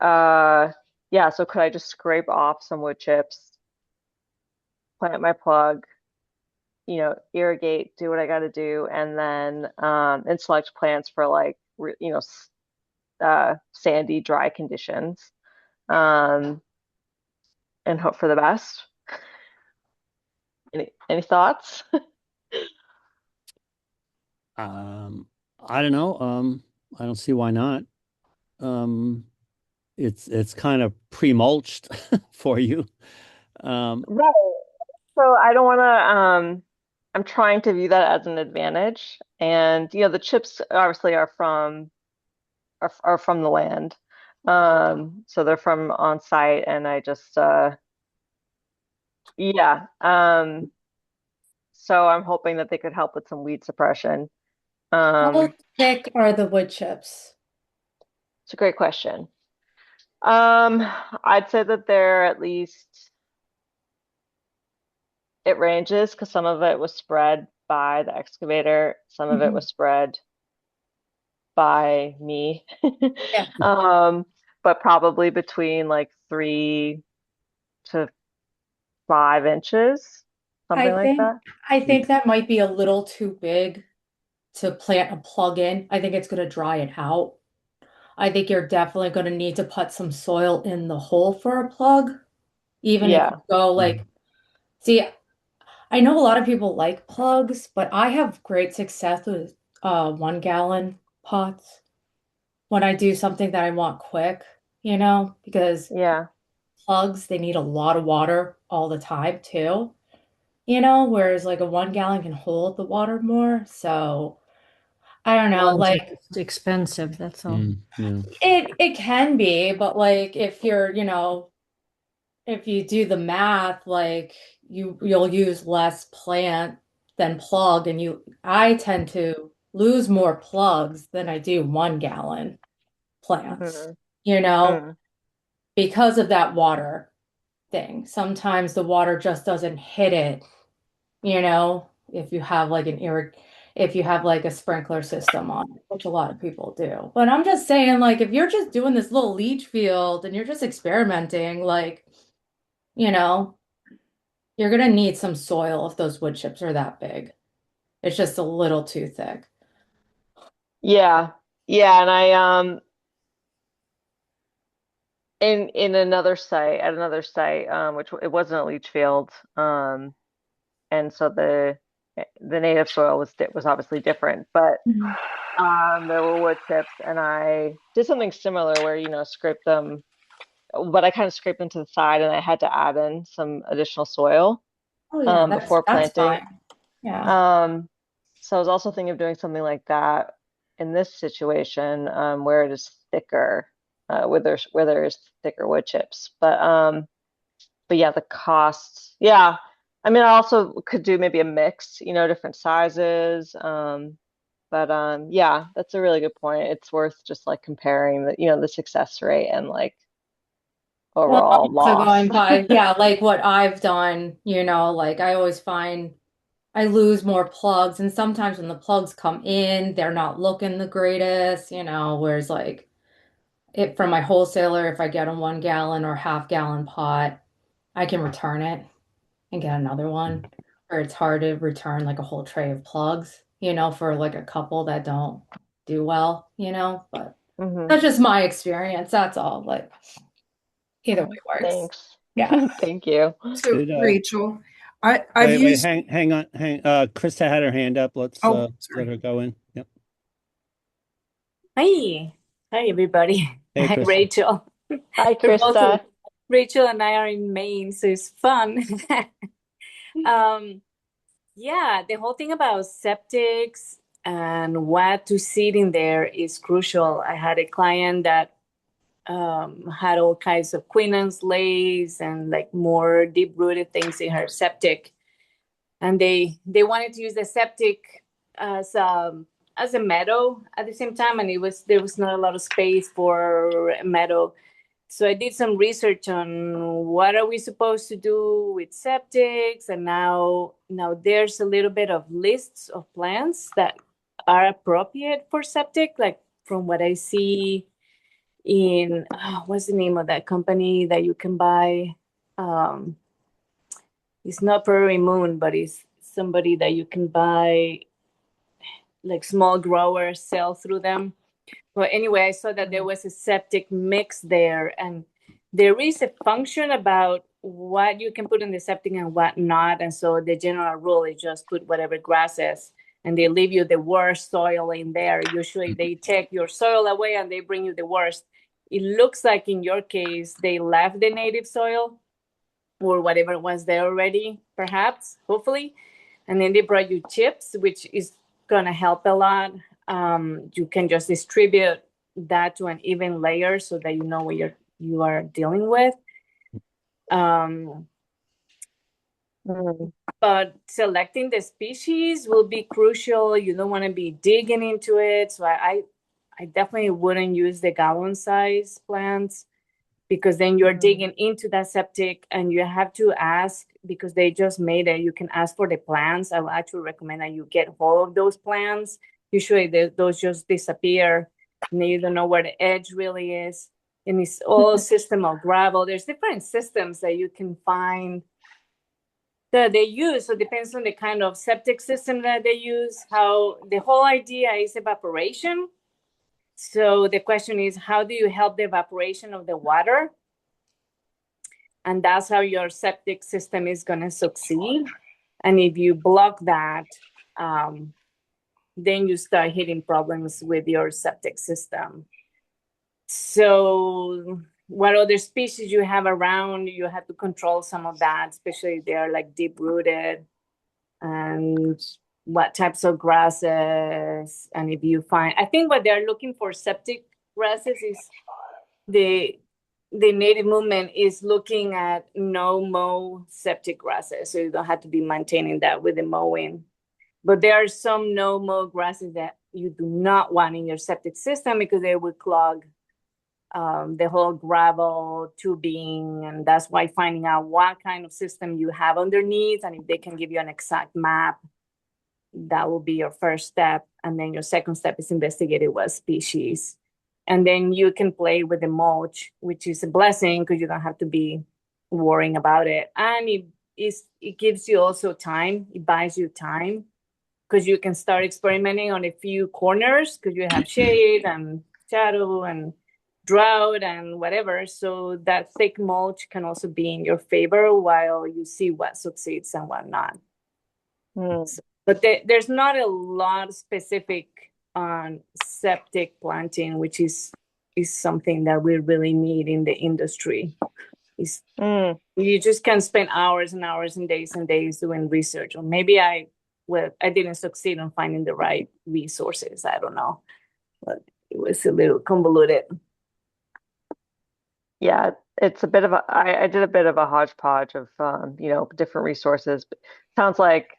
yeah, so could I just scrape off some wood chips, plant my plug, irrigate, do what I got to do, and then and select plants for like sandy, dry conditions, um, and hope for the best. Any thoughts? Um, I don't know. I don't see why not. Um, it's kind of pre-mulched for you. Um, Right. So I don't want to, I'm trying to view that as an advantage. And, the chips obviously are from the land. So they're from on site and I just, yeah. So I'm hoping that they could help with some weed suppression. How Um, thick are the wood chips? it's a great question. Um, I'd say that they're at least, it ranges because some of it was spread by the excavator, some of it Mhm. was spread by me. Yeah. Um, but probably between like 3 to 5 inches, I something like think that. I think that might be a little too big to plant a plug in. I think it's going to dry it out. I think you're definitely going to need to put some soil in the hole for a plug, even if you Yeah. go Mhm. like, see, I know a lot of people like plugs, but I have great success with 1 gallon pots when I do something that I want quick, because Yeah. plugs, they need a lot of water all the time too, whereas like a 1 gallon can hold the water more. So I don't know, Plugs are like just expensive, that's all. Yeah. it can be, but like if if you do the math, like you'll use less plant than plug, and I tend to lose more plugs than I do 1 gallon plants, Mm, you know, mm. because of that water thing. Sometimes the water just doesn't hit it, if you have like if you have like a sprinkler system on it, which a lot of people do. But I'm just saying, like, if you're just doing this little leach field and you're just experimenting, like, you know, you're gonna need some soil if those wood chips are that big. It's just a little too thick. Yeah. Yeah. And in another site, which it wasn't a leach field, and so the native soil was obviously different, but Mhm. there were wood chips, and I did something similar where, scraped them, but I kind of scraped them to the side, and I had to add in some additional soil Oh yeah, before that's planting. fine. Yeah. Um, so I was also thinking of doing something like that in this situation, where it is thicker, where there's thicker wood chips. But yeah, the cost. Yeah, I mean, I also could do maybe a mix, different sizes. But yeah, that's a really good point. It's worth just like comparing the success rate and like Well, overall I'm also loss. going by, yeah, like what I've done, like I always find I lose more plugs, and sometimes when the plugs come in, they're not looking the greatest, whereas like it from my wholesaler, if I get a 1 gallon or half-gallon pot, I can return it and get another one. Or it's hard to return like a whole tray of plugs, for like a couple that don't do well, but Hmm. that's just my experience. That's all. Like either way works. Thanks. Yeah. Thank you. So, Did Rachel, I've wait, used, hang on, Krista had her hand up. Let's oh, let sorry. her go in. Yep. Hi, hi everybody. Hey, Hi Krista. Rachel. Hi, We're both Krista. Rachel and I are in Maine, so it's fun. Um, yeah, the whole thing about septics and what to seed in there is crucial. I had a client that had all kinds of quinons lays and like more deep-rooted things in her septic, and they wanted to use the septic as as a meadow at the same time, and there was not a lot of space for a meadow. So I did some research on what are we supposed to do with septics, and now there's a little bit of lists of plants that are appropriate for septic, like from what I see in what's the name of that company that you can buy? Um, it's not Prairie Moon, but it's somebody that you can buy, like small growers sell through them. Well, anyway, I saw that there was a septic mix there, and there is a function about what you can put in the septic and what not. And so the general rule is just put whatever grasses, and they leave you the worst soil in there. Usually they take your soil away and they bring you the worst. It looks like in your case, they left the native soil or whatever was there already, perhaps, hopefully. And then they brought you chips, which is going to help a lot. You can just distribute that to an even layer so that you know what you are dealing with. But selecting the species will be crucial. You don't want to be digging into it. So I definitely wouldn't use the gallon size plants, because then you're digging into that septic and you have to ask, because they just made it, you can ask for the plants. I would actually recommend that you get hold of those plants. Usually those just disappear and you don't know where the edge really is. And it's all system of gravel. There's different systems that you can find that they use. So it depends on the kind of septic system that they use. How the whole idea is evaporation. So the question is, how do you help the evaporation of the water? And that's how your septic system is going to succeed. And if you block that, then you start hitting problems with your septic system. So what other species you have around, you have to control some of that, especially if they're like deep rooted, and what types of grasses. And if you find, I think what they're looking for septic grasses is the native movement is looking at no mow septic grasses, so you don't have to be maintaining that with the mowing. But there are some no mow grasses that you do not want in your septic system because they will clog the whole gravel tubing. And that's why finding out what kind of system you have underneath, and if they can give you an exact map, that will be your first step. And then your second step is investigating what species. And then you can play with the mulch, which is a blessing because you don't have to be worrying about it. And it gives you also time. It buys you time because you can start experimenting on a few corners because you have shade and shadow and drought and whatever. So that thick mulch can also be in your favor while you see what succeeds and what not. But there's not a lot specific on septic planting, which is something that we really need in the industry. You just can't spend hours and hours and days doing research. Or maybe I didn't succeed in finding the right resources. I don't know, but it was a little convoluted. Yeah, it's a bit of I did a bit of a hodgepodge of different resources. But sounds like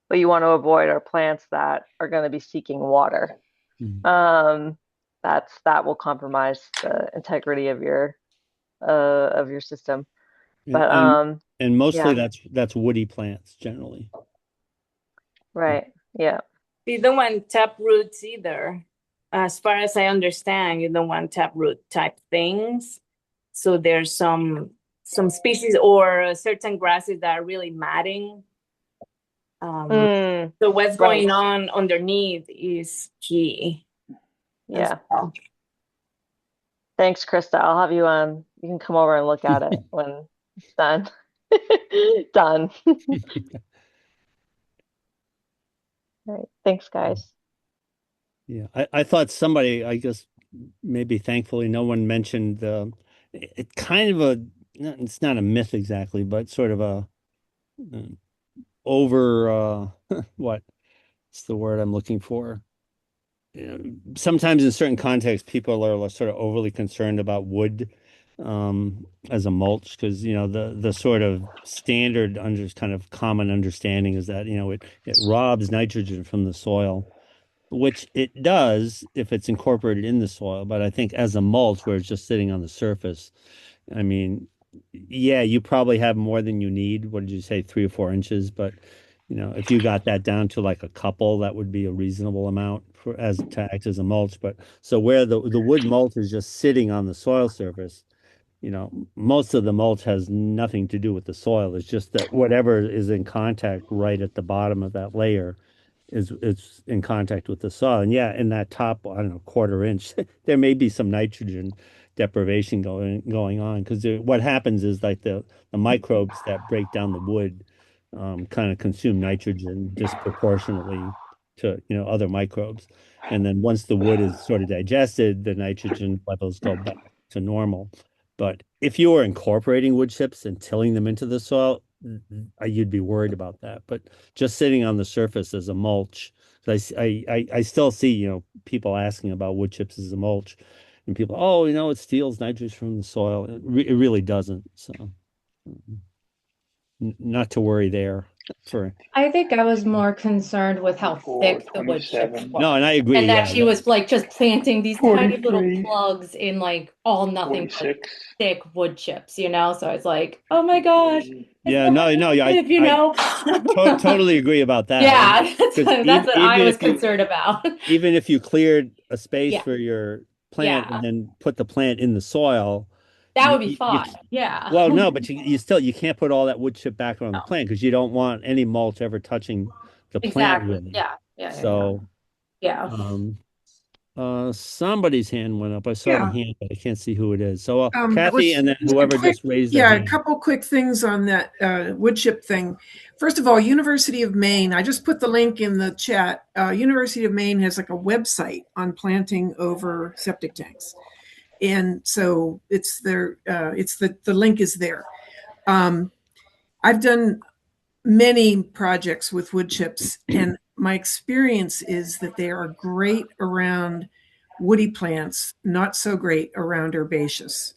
what you want to avoid are plants that are going to be seeking water. That will compromise the integrity of your system. But and mostly yeah. that's woody plants generally. Right. Yeah. You don't want tap roots either. As far as I understand, you don't want taproot type things. So there's some species or certain grasses that are really matting. So what's going on underneath is key. Yeah. Well. Thanks, Krista. I'll have you you can come over and look at it when it's done. Done. All right. Thanks, guys. Yeah, I thought somebody, I guess maybe thankfully no one mentioned it kind of it's not a myth exactly, but sort of a over what's the word I'm looking for? Sometimes in certain contexts, people are sort of overly concerned about wood as a mulch because the sort of standard kind of common understanding is that it robs nitrogen from the soil. which it does if it's incorporated in the soil. But I think as a mulch where it's just sitting on the surface, I mean, yeah, you probably have more than you need. What did you say, 3 or 4 inches? But if you got that down to like a couple, that would be a reasonable amount for as to act as a mulch. But so where the wood mulch is just sitting on the soil surface, most of the mulch has nothing to do with the soil. It's just that whatever is in contact right at the bottom of that layer is it's in contact with the soil. And yeah, in that top, I don't know, quarter inch, there may be some nitrogen deprivation going on because what happens is like the microbes that break down the wood kind of consume nitrogen disproportionately to other microbes. And then once the wood is sort of digested, the nitrogen levels go back to normal. But if you were incorporating wood chips and tilling them into the soil, you'd be worried about that. But just sitting on the surface as a mulch, so I still see, people asking about wood chips as a mulch, and people, oh, it steals nitrogen from the soil. It really doesn't. So not to worry there for. I think I was more concerned with how 24, thick the wood chips 27, No, and I were. agree. And that Yeah, she was like just planting these tiny little 43, plugs in like all nothing but 46, thick wood chips, you know? So I was like, oh my gosh, 53. it's yeah, so no, yeah, invasive, you I know? totally agree about that. I mean, Yeah, because that's what I even was if you concerned about. even if you cleared a space Yeah, for your plant and yeah, then put the plant in the soil, that you, would be you fine. Yeah. well, no, but you can't put all that wood chip back on the No, plant because you don't want any mulch ever touching the plant exactly. really. Yeah, yeah, yeah, yeah. So, Yeah. um, somebody's hand went up. I saw the Yeah. hand, but I can't see who it is. So, That Kathy, was and then just a whoever quick, just raised their yeah, a hand. couple quick things on that wood chip thing. First of all, University of Maine, I just put the link in the chat. University of Maine has like a website on planting over septic tanks. And so it's there, the link is there. I've done many projects with wood chips, and my experience is that they are great around woody plants, not so great around herbaceous.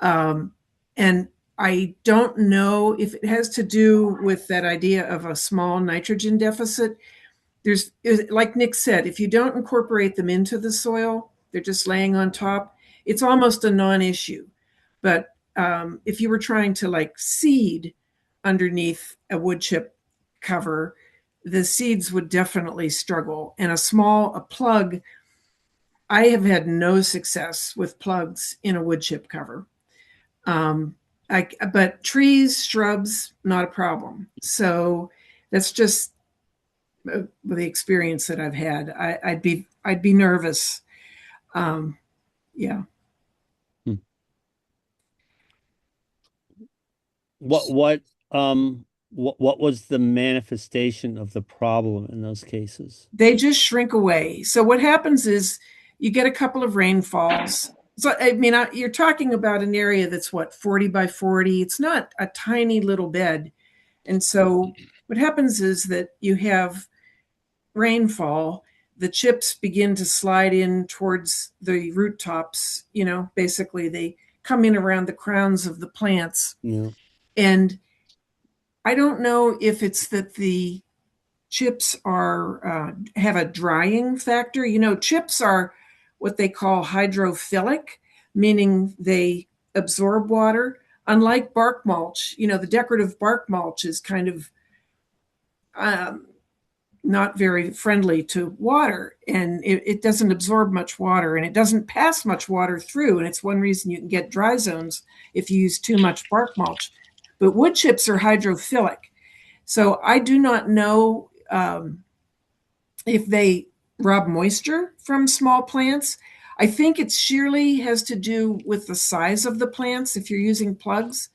Um, and I don't know if it has to do with that idea of a small nitrogen deficit. There's, like Nick said, if you don't incorporate them into the soil, they're just laying on top. It's almost a non-issue. But if you were trying to like seed underneath a wood chip cover, the seeds would definitely struggle. And a plug, I have had no success with plugs in a wood chip cover. Um, but trees, shrubs, not a problem. So that's just the experience that I've had. I'd be nervous. Um, yeah. Hmm. What what was the manifestation of the problem in those cases? They just shrink away. So what happens is you get a couple of rainfalls. So I mean, you're talking about an area that's what 40 by 40. It's not a tiny little bed. And so what happens is that you have rainfall, the chips begin to slide in towards the root tops. Basically they come in around the crowns of the plants. Yeah. And I don't know if it's that the chips are have a drying factor. Chips are what they call hydrophilic, meaning they absorb water. Unlike bark mulch, the decorative bark mulch is kind of um, not very friendly to water, and it doesn't absorb much water, and it doesn't pass much water through. And it's one reason you can get dry zones if you use too much bark mulch. But wood chips are hydrophilic. So I do not know if they rob moisture from small plants. I think it sheerly has to do with the size of the plants if you're using plugs.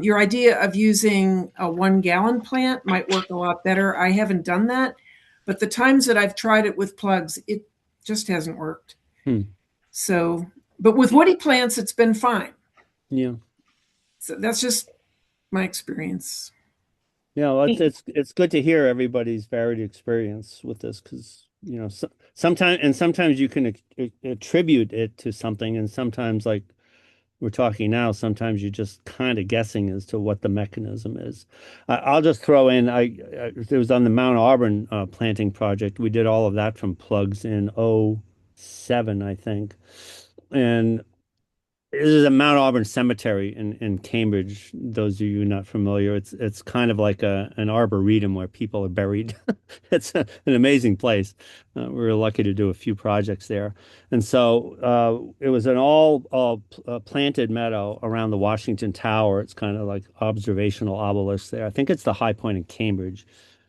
Your idea of using a 1 gallon plant might work a lot better. I haven't done that, but the times that I've tried it with plugs, it just hasn't worked. Hmm. So, but with woody plants, it's been fine. Yeah. So that's just my experience. Yeah, well, it's good to hear everybody's varied experience with this because sometimes you can attribute it to something, and sometimes like we're talking now, sometimes you're just kind of guessing as to what the mechanism is. I'll just throw in, it was on the Mount Auburn planting project. We did all of that from plugs in '07, I think. And this is a Mount Auburn Cemetery in Cambridge. Those of you not familiar, it's kind of like an arboretum where people are buried. It's an amazing place. We were lucky to do a few projects there, and so it was an all planted meadow around the Washington Tower. It's kind of like observational obelisk there. I think it's the high point in Cambridge.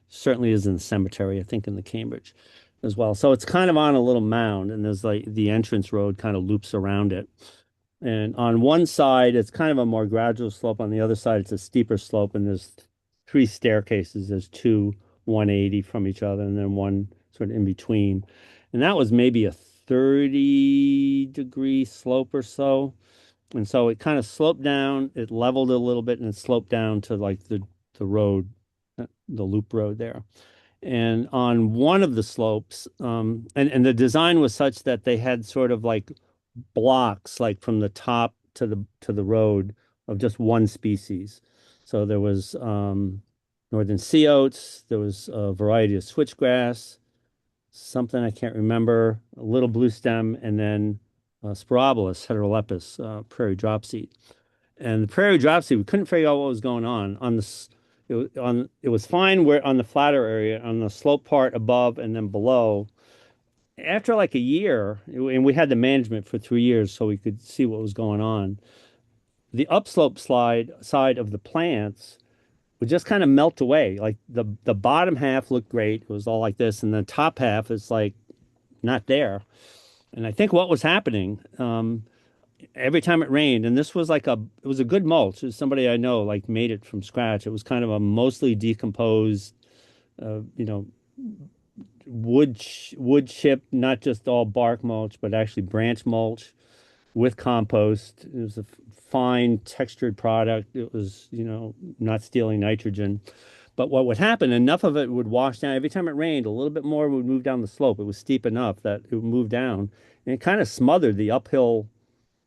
Certainly is in the cemetery. I think in the Cambridge as well. So it's kind of on a little mound, and there's like the entrance road kind of loops around it. And on one side, it's kind of a more gradual slope. On the other side, it's a steeper slope, and there's three staircases. There's two 180 from each other, and then one sort of in between. And that was maybe a 30-degree slope or so. And so it kind of sloped down, it leveled a little bit, and it sloped down to like the road, the loop road there. And on one of the slopes, and the design was such that they had sort of like blocks like from the top to the road of just one species. So there was northern sea oats, there was a variety of switchgrass, something I can't remember, a little blue stem, and then Sporobolus heterolepis, prairie dropseed. And the prairie dropseed, we couldn't figure out what was going on this. It was fine where on the flatter area, on the slope part above and then below after like a year, and we had the management for 3 years so we could see what was going on, the upslope side of the plants would just kind of melt away. Like the bottom half looked great. It was all like this, and the top half is like not there. And I think what was happening, every time it rained, and this was like it was a good mulch. It was somebody I know like made it from scratch. It was kind of a mostly decomposed, you know, wood chip, not just all bark mulch, but actually branch mulch with compost. It was a fine textured product. It was, not stealing nitrogen. But what would happen, enough of it would wash down. Every time it rained, a little bit more would move down the slope. It was steep enough that it would move down. And it kind of smothered the uphill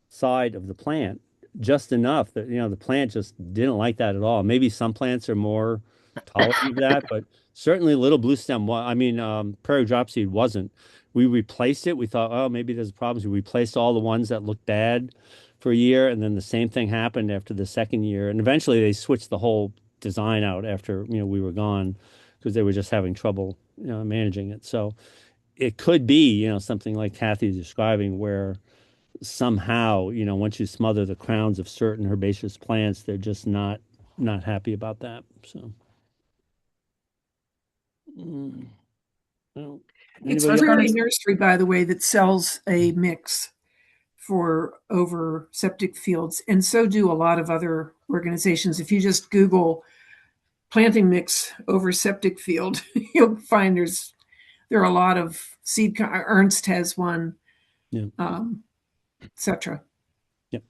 side of the plant just enough that the plant just didn't like that at all. Maybe some plants are more tolerant of that, but certainly little blue stem. I mean, prairie dropseed wasn't. We replaced it. We thought, oh, maybe there's problems. We replaced all the ones that looked bad for a year, and then the same thing happened after the second year. And eventually, they switched the whole design out after we were gone because they were just having trouble managing it. So it could be something like Kathy's describing where somehow, once you smother the crowns of certain herbaceous plants, they're just not happy about that. So, well, It's I was anybody gonna Prairie Nursery, by the way, that sells a mix for over septic fields, and so do a lot of other organizations. If you just Google planting mix over septic field, you'll find there are a lot of seed. Ernst has one, Yeah. etc. Yep.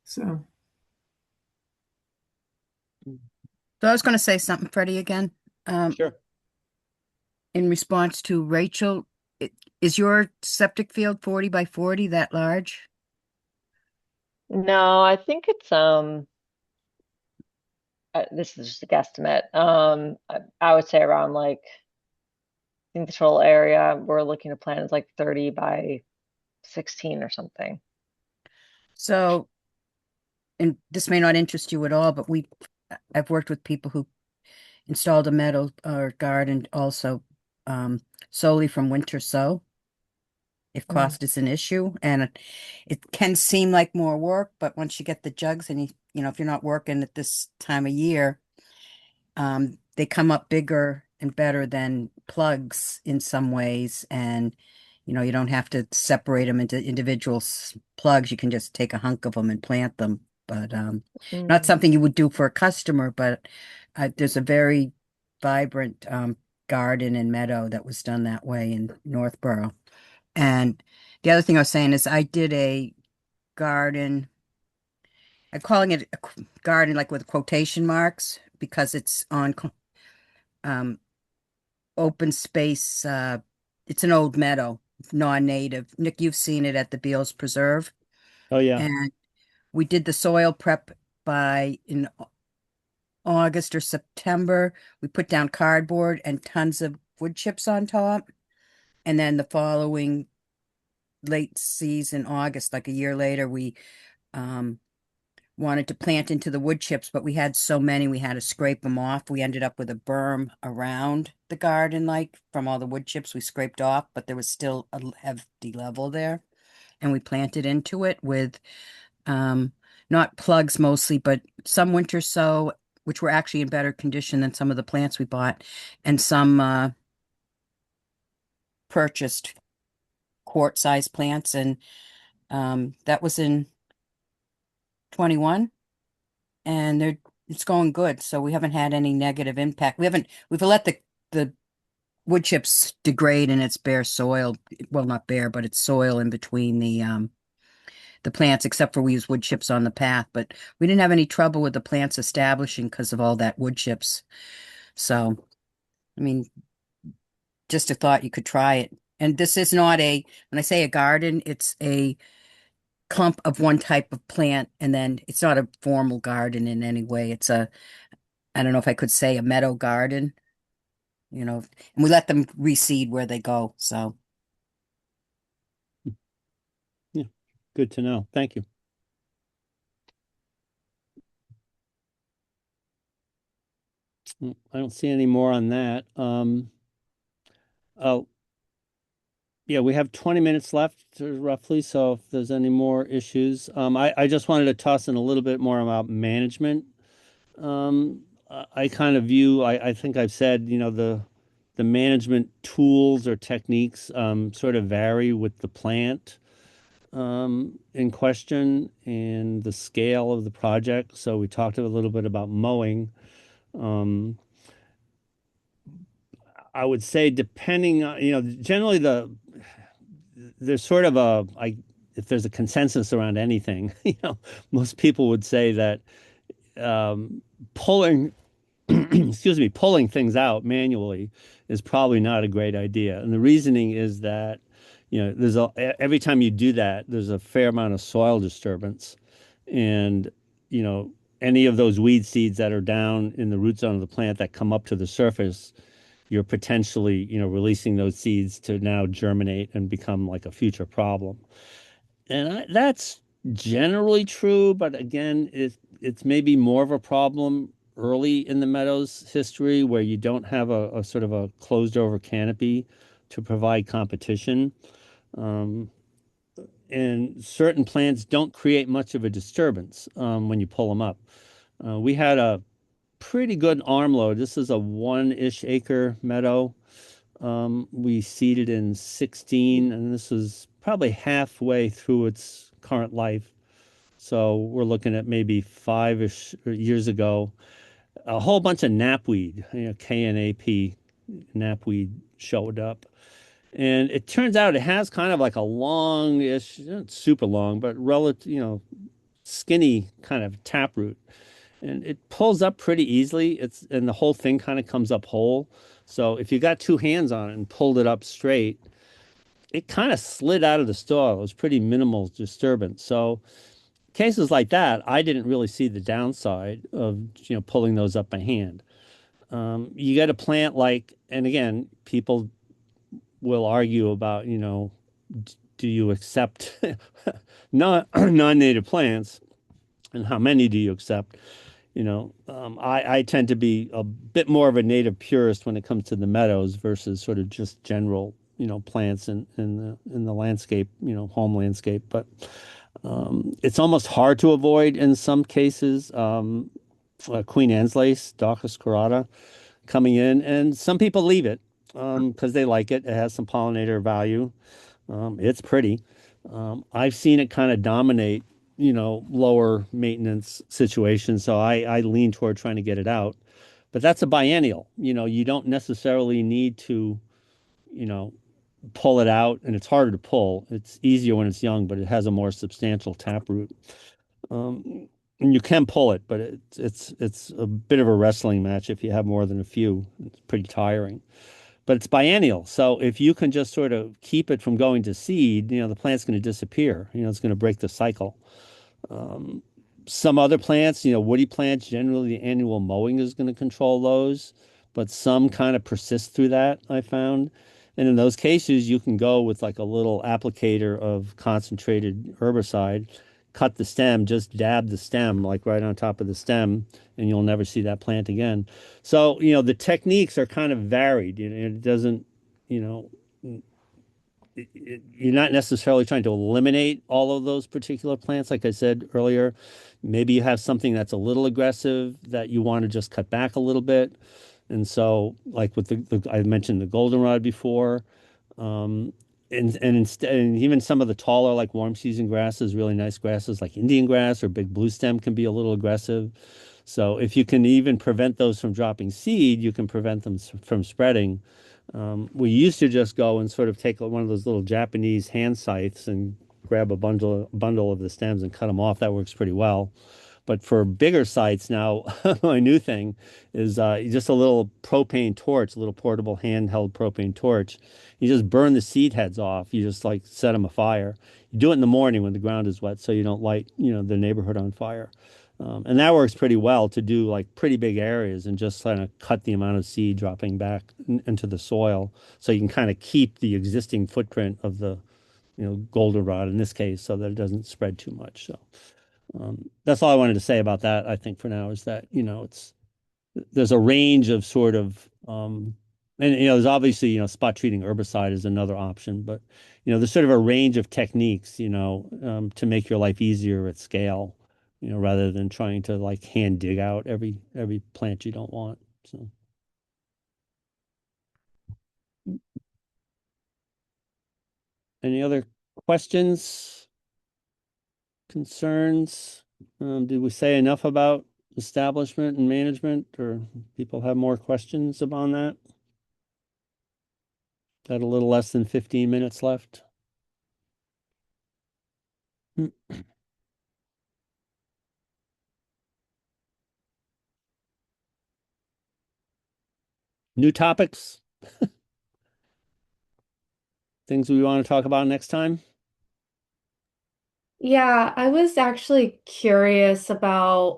So I was going to say something, Freddie, again. Sure. In response to Rachel, is your septic field 40 by 40 that large? No, I think it's this is just a guesstimate. I would say around like I think the total area we're looking to plant is like 30 by 16 or something. So, and this may not interest you at all, but I've worked with people who installed a meadow or garden also solely from winter sow, if cost is an issue. And it can seem like more work, but once you get the jugs and if you're not working at this time of year, they come up bigger and better than plugs in some ways. And you don't have to separate them into individual plugs. You can just take a hunk of them and plant them. But not something you would do for a customer, but there's a very vibrant garden and meadow that was done that way in Northborough. And the other thing I was saying is I did a garden. I'm calling it a garden like with quotation marks because it's on open space. It's an old meadow, non-native. Nick, you've seen it at the Beals Preserve. Oh yeah. And we did the soil prep by in August or September. We put down cardboard and tons of wood chips on top. And then the following late season, August, like a year later, we um, wanted to plant into the wood chips, but we had so many, we had to scrape them off. We ended up with a berm around the garden, like from all the wood chips we scraped off, but there was still a hefty level there. And we planted into it with um, not plugs mostly, but some winter sow, which were actually in better condition than some of the plants we bought, and some purchased quart-sized plants. And that was in 21, and it's going good. So we haven't had any negative impact. We've let the wood chips degrade in its bare soil. Well, not bare, but it's soil in between the plants, except for we use wood chips on the path. But we didn't have any trouble with the plants establishing because of all that wood chips. So, I mean, just a thought you could try it. And this is not when I say a garden, it's a clump of one type of plant, and then it's not a formal garden in any way. I don't know if I could say a meadow garden, and we let them reseed where they go. So, Yeah, good to know. Thank you. I don't see any more on that. Oh, yeah, we have 20 minutes left roughly. So if there's any more issues, I just wanted to toss in a little bit more about management. I kind of view, I think I've said, the management tools or techniques sort of vary with the plant in question and the scale of the project. So we talked a little bit about mowing. Um, I would say depending on, generally there's sort of if there's a consensus around anything, most people would say that pulling, excuse me, pulling things out manually is probably not a great idea. And the reasoning is that, every time you do that, there's a fair amount of soil disturbance. And, any of those weed seeds that are down in the root zone of the plant that come up to the surface, you're potentially, releasing those seeds to now germinate and become like a future problem. And that's generally true, but again, it's maybe more of a problem early in the meadows history where you don't have a sort of a closed over canopy to provide competition. Um, and certain plants don't create much of a disturbance when you pull them up. We had a pretty good arm load. This is a 1-ish acre meadow. We seeded in 16, and this is probably halfway through its current life. So we're looking at maybe 5-ish years ago. A whole bunch of knapweed, KNAP knapweed showed up. And it turns out it has kind of like a long-ish, not super long, but relative, skinny kind of taproot. And it pulls up pretty easily. And the whole thing kind of comes up whole. So if you got two hands on it and pulled it up straight, it kind of slid out of the soil. It was pretty minimal disturbance. So cases like that, I didn't really see the downside of pulling those up by hand. You got a plant and again, people will argue about do you accept non-native plants and how many do you accept? I tend to be a bit more of a native purist when it comes to the meadows versus sort of just general, plants in the landscape, home landscape. But it's almost hard to avoid in some cases. Queen Anne's lace, Daucus carota, coming in, and some people leave it because they like it. It has some pollinator value. It's pretty. I've seen it kind of dominate lower maintenance situations. So I lean toward trying to get it out. But that's a biennial. You don't necessarily need to, you know, pull it out, and it's harder to pull. It's easier when it's young, but it has a more substantial taproot. And you can pull it, but it's a bit of a wrestling match if you have more than a few. It's pretty tiring. But it's biennial. So if you can just sort of keep it from going to seed, the plant's going to disappear. It's going to break the cycle. Some other plants, woody plants, generally the annual mowing is going to control those, but some kind of persist through that, I found. And in those cases, you can go with like a little applicator of concentrated herbicide, cut the stem, just dab the stem, like right on top of the stem, and you'll never see that plant again. So, the techniques are kind of varied. It doesn't, you know, you're not necessarily trying to eliminate all of those particular plants. Like I said earlier, maybe you have something that's a little aggressive that you want to just cut back a little bit. And so, like with I mentioned the goldenrod before, um, and even some of the taller, like warm season grasses, really nice grasses like Indian grass or big blue stem can be a little aggressive. So if you can even prevent those from dropping seed, you can prevent them from spreading. We used to just go and sort of take one of those little Japanese hand scythes and grab a bundle of the stems and cut them off. That works pretty well. But for bigger sites now, my new thing is just a little propane torch, a little portable handheld propane torch. You just burn the seed heads off. You just like set them afire. You do it in the morning when the ground is wet, so you don't light, the neighborhood on fire. And that works pretty well to do like pretty big areas and just kind of cut the amount of seed dropping back into the soil, so you can kind of keep the existing footprint of the, goldenrod in this case, so that it doesn't spread too much. So. That's all I wanted to say about that. I think for now is that, there's a range of sort of, and, there's obviously, spot treating herbicide is another option, but, there's sort of a range of techniques, to make your life easier at scale, rather than trying to like hand dig out every plant you don't want. So, any other questions, concerns? Did we say enough about establishment and management, or people have more questions upon that? Got a little less than 15 minutes left. New topics, things we want to talk about next time. Yeah, I was actually curious about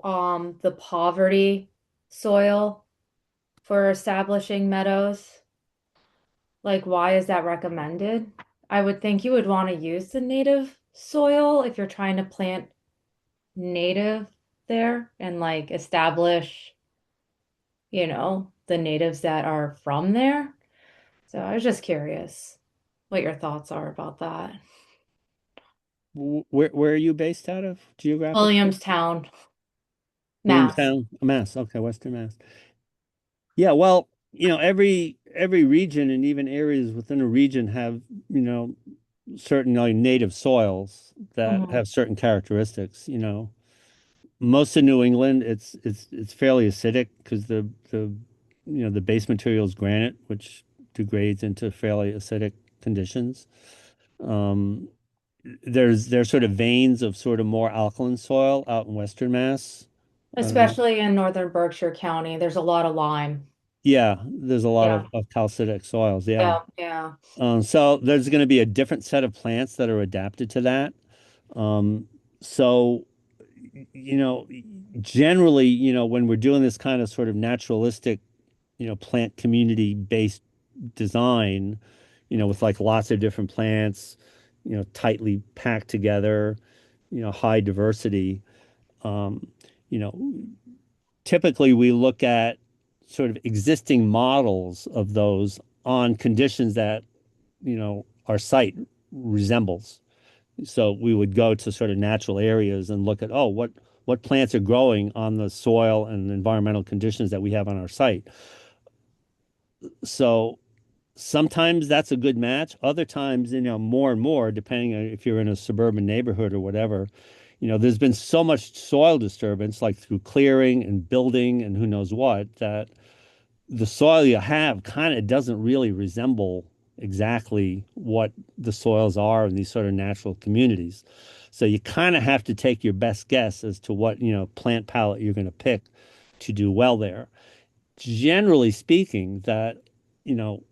the poverty soil for establishing meadows. Like, why is that recommended? I would think you would want to use the native soil if you're trying to plant native there and like establish, the natives that are from there. So I was just curious what your thoughts are about that. Where are you based out of geographically? Williamstown, Mass. Williamstown, Mass. Okay, Western Mass. Yeah, well, every region and even areas within a region have, certain like native soils that Mhm. have certain characteristics. Most of New England, it's fairly acidic because the base material is granite, which degrades into fairly acidic conditions. Um, there's sort of veins of sort of more alkaline soil out in Western Mass. Especially in northern Berkshire County, there's a lot of lime. Yeah, there's a lot Yeah, of calcitic soils. Yeah. yeah, yeah. So there's going to be a different set of plants that are adapted to that. Um, so, you know, generally, when we're doing this kind of sort of naturalistic, plant community based design, with like lots of different plants, tightly packed together, high diversity, um, you know, typically we look at sort of existing models of those on conditions that, our site resembles. So we would go to sort of natural areas and look at, oh, what plants are growing on the soil and environmental conditions that we have on our site. So sometimes that's a good match. Other times, more and more, depending on if you're in a suburban neighborhood or whatever, there's been so much soil disturbance, like through clearing and building and who knows what, that the soil you have kind of doesn't really resemble exactly what the soils are in these sort of natural communities. So you kind of have to take your best guess as to what, plant palette you're going to pick to do well there. Generally speaking, that, you know,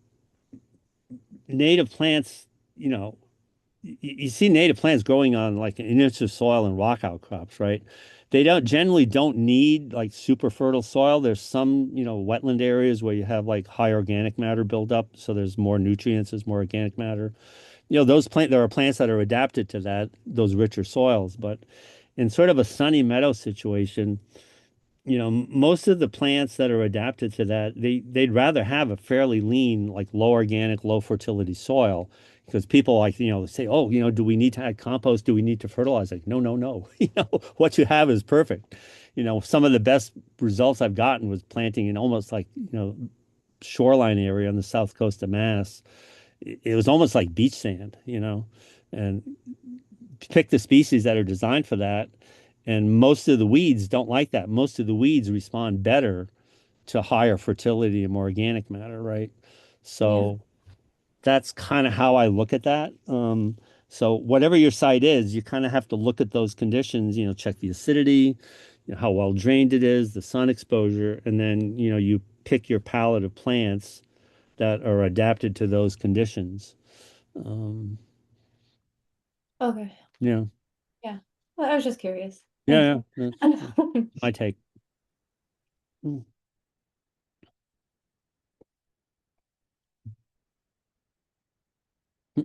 native plants, you see native plants growing on like an inch of soil and rock outcrops, right? They don't generally don't need like super fertile soil. There's some, wetland areas where you have like high organic matter buildup, so there's more nutrients, there's more organic matter. There are plants that are adapted to that, those richer soils, but in sort of a sunny meadow situation, most of the plants that are adapted to that, they'd rather have a fairly lean, like low organic, low fertility soil. Because people like, say, oh, do we need to add compost? Do we need to fertilize? Like, no, no, no. What you have is perfect. Some of the best results I've gotten was planting in almost like, shoreline area on the south coast of Mass. It was almost like beach sand, and pick the species that are designed for that. And most of the weeds don't like that. Most of the weeds respond better to higher fertility and more organic matter, right? Yeah. So that's kind of how I look at that. So whatever your site is, you kind of have to look at those conditions, check the acidity, how well drained it is, the sun exposure, and then, you pick your palette of plants that are adapted to those conditions. Um, Okay. yeah, Yeah. Well, I was just curious. Thanks. yeah, yeah. That's my take. Mm, mm,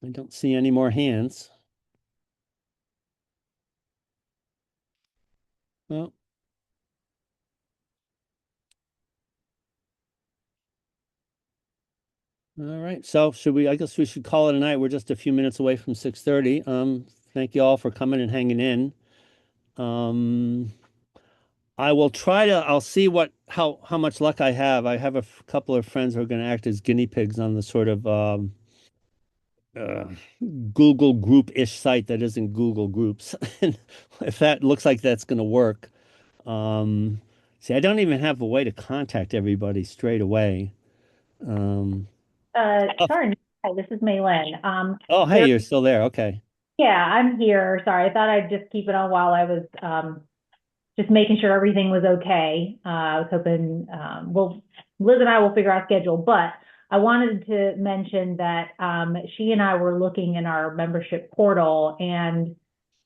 I don't see any more hands. Well, all right. So I guess we should call it a night. We're just a few minutes away from 6:30. Thank you all for coming and hanging in. Um, I'll see how much luck I have. I have couple of friends who are going to act as guinea pigs on the sort of uh, Google group-ish site that isn't Google Groups. And if that looks like that's going to work, um, see, I don't even have a way to contact everybody straight away. Um, oh, Sure. Hi, this is Maylin. oh, hey, There, you're still there. Okay. yeah, I'm here. Sorry, I thought I'd just keep it on while I was just making sure everything was okay. I was hoping, Liz and I will figure out schedule, but I wanted to mention that she and I were looking in our membership portal, and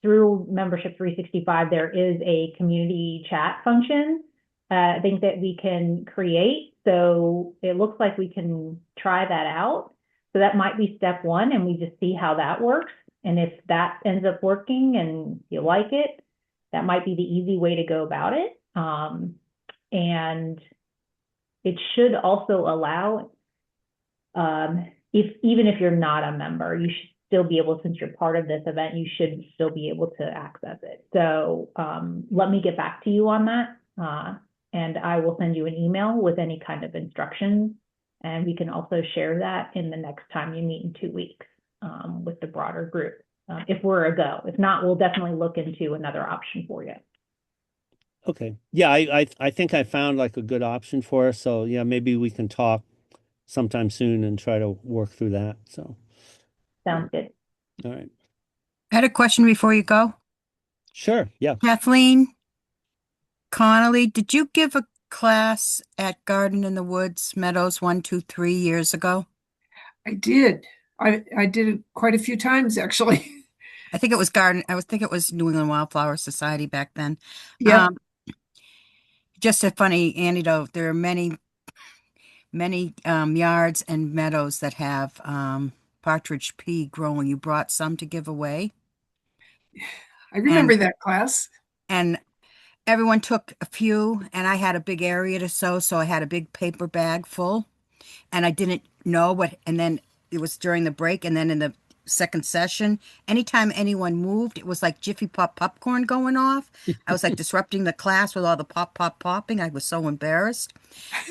through Membership 365, there is a community chat function. I think that we can create. So it looks like we can try that out. So that might be step one, and we just see how that works. And if that ends up working and you like it, that might be the easy way to go about it. And it should also allow, even if you're not a member, you should still be able, since you're part of this event, you should still be able to access it. So let me get back to you on that. And I will send you an email with any kind of instructions. And we can also share that in the next time you meet in 2 weeks with the broader group. If we're a go. If not, we'll definitely look into another option for you. Okay. Yeah, I think I found like a good option for us. So yeah, maybe we can talk sometime soon and try to work through that. So, Sounds good. all right. I had a question before you go. Sure. Yeah. Kathleen Connolly, did you give a class at Garden in the Woods, Meadows 1, 2, 3 years ago? I did. I did it quite a few times actually. I think it was Garden. I was think it was New England Wildflower Society back then. Yep. Just a funny anecdote. There are many yards and meadows that have partridge pea growing. You brought some to give away, I remember that class. and everyone took a few, and I had a big area to sow, so I had a big paper bag full, and I didn't know what. And then it was during the break, and then in the second session, anytime anyone moved, it was like Jiffy Pop popcorn going off. I was like disrupting the class with all the popping. I was so embarrassed.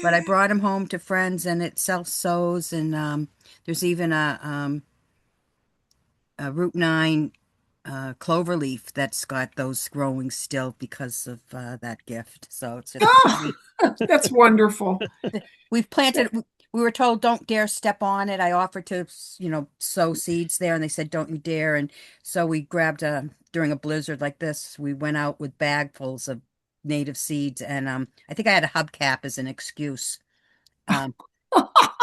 But I brought them home to friends, and it self-sows, and there's even a Route 9 clover leaf that's got those growing still because of that gift. So it's just Oh, that's wonderful. we've planted. We were told don't dare step on it. I offered to, sow seeds there, and they said don't you dare. And so we grabbed during a blizzard like this. We went out with bagfuls of native seeds, and I think I had a hubcap as an excuse. Oh,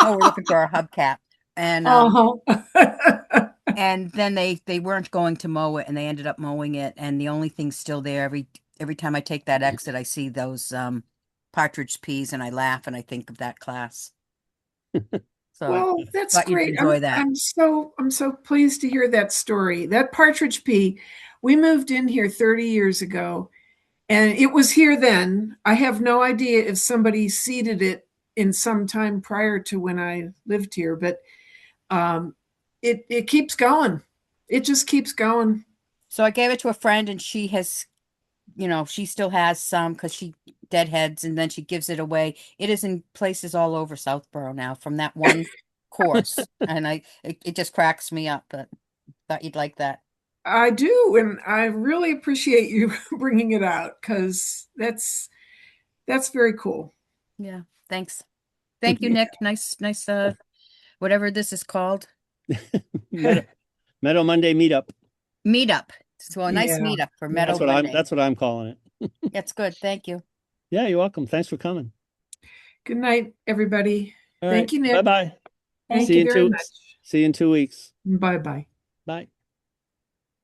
we're looking for a hubcap, and Uh-huh. And then they weren't going to mow it, and they ended up mowing it. And the only thing still there, every time I take that exit, I see those partridge peas, and I laugh and I think of that class. So Well, that's thought you'd great. enjoy that. I'm so pleased to hear that story. That partridge pea, we moved in here 30 years ago, and it was here then. I have no idea if somebody seeded it in some time prior to when I lived here, but it keeps going. It just keeps going. So I gave it to a friend, and she has, she still has some because she deadheads, and then she gives it away. It is in places all over Southborough now from that one course, and it just cracks me up. But thought you'd like that. I do, and I really appreciate you bringing it out because that's very cool. Yeah, thanks. Thank you, Nick. Nice, nice. Whatever this is called, Meadow, Meadow Monday meetup. meetup. So a nice Yeah. meetup for Yeah. Meadow That's Monday. that's what I'm calling it. That's good. Thank you. Yeah, you're welcome. Thanks for coming. Good night, everybody. All Thank right. you, Bye Nick. bye. Thank See you you in very much. see you in 2 weeks. Bye bye. Bye.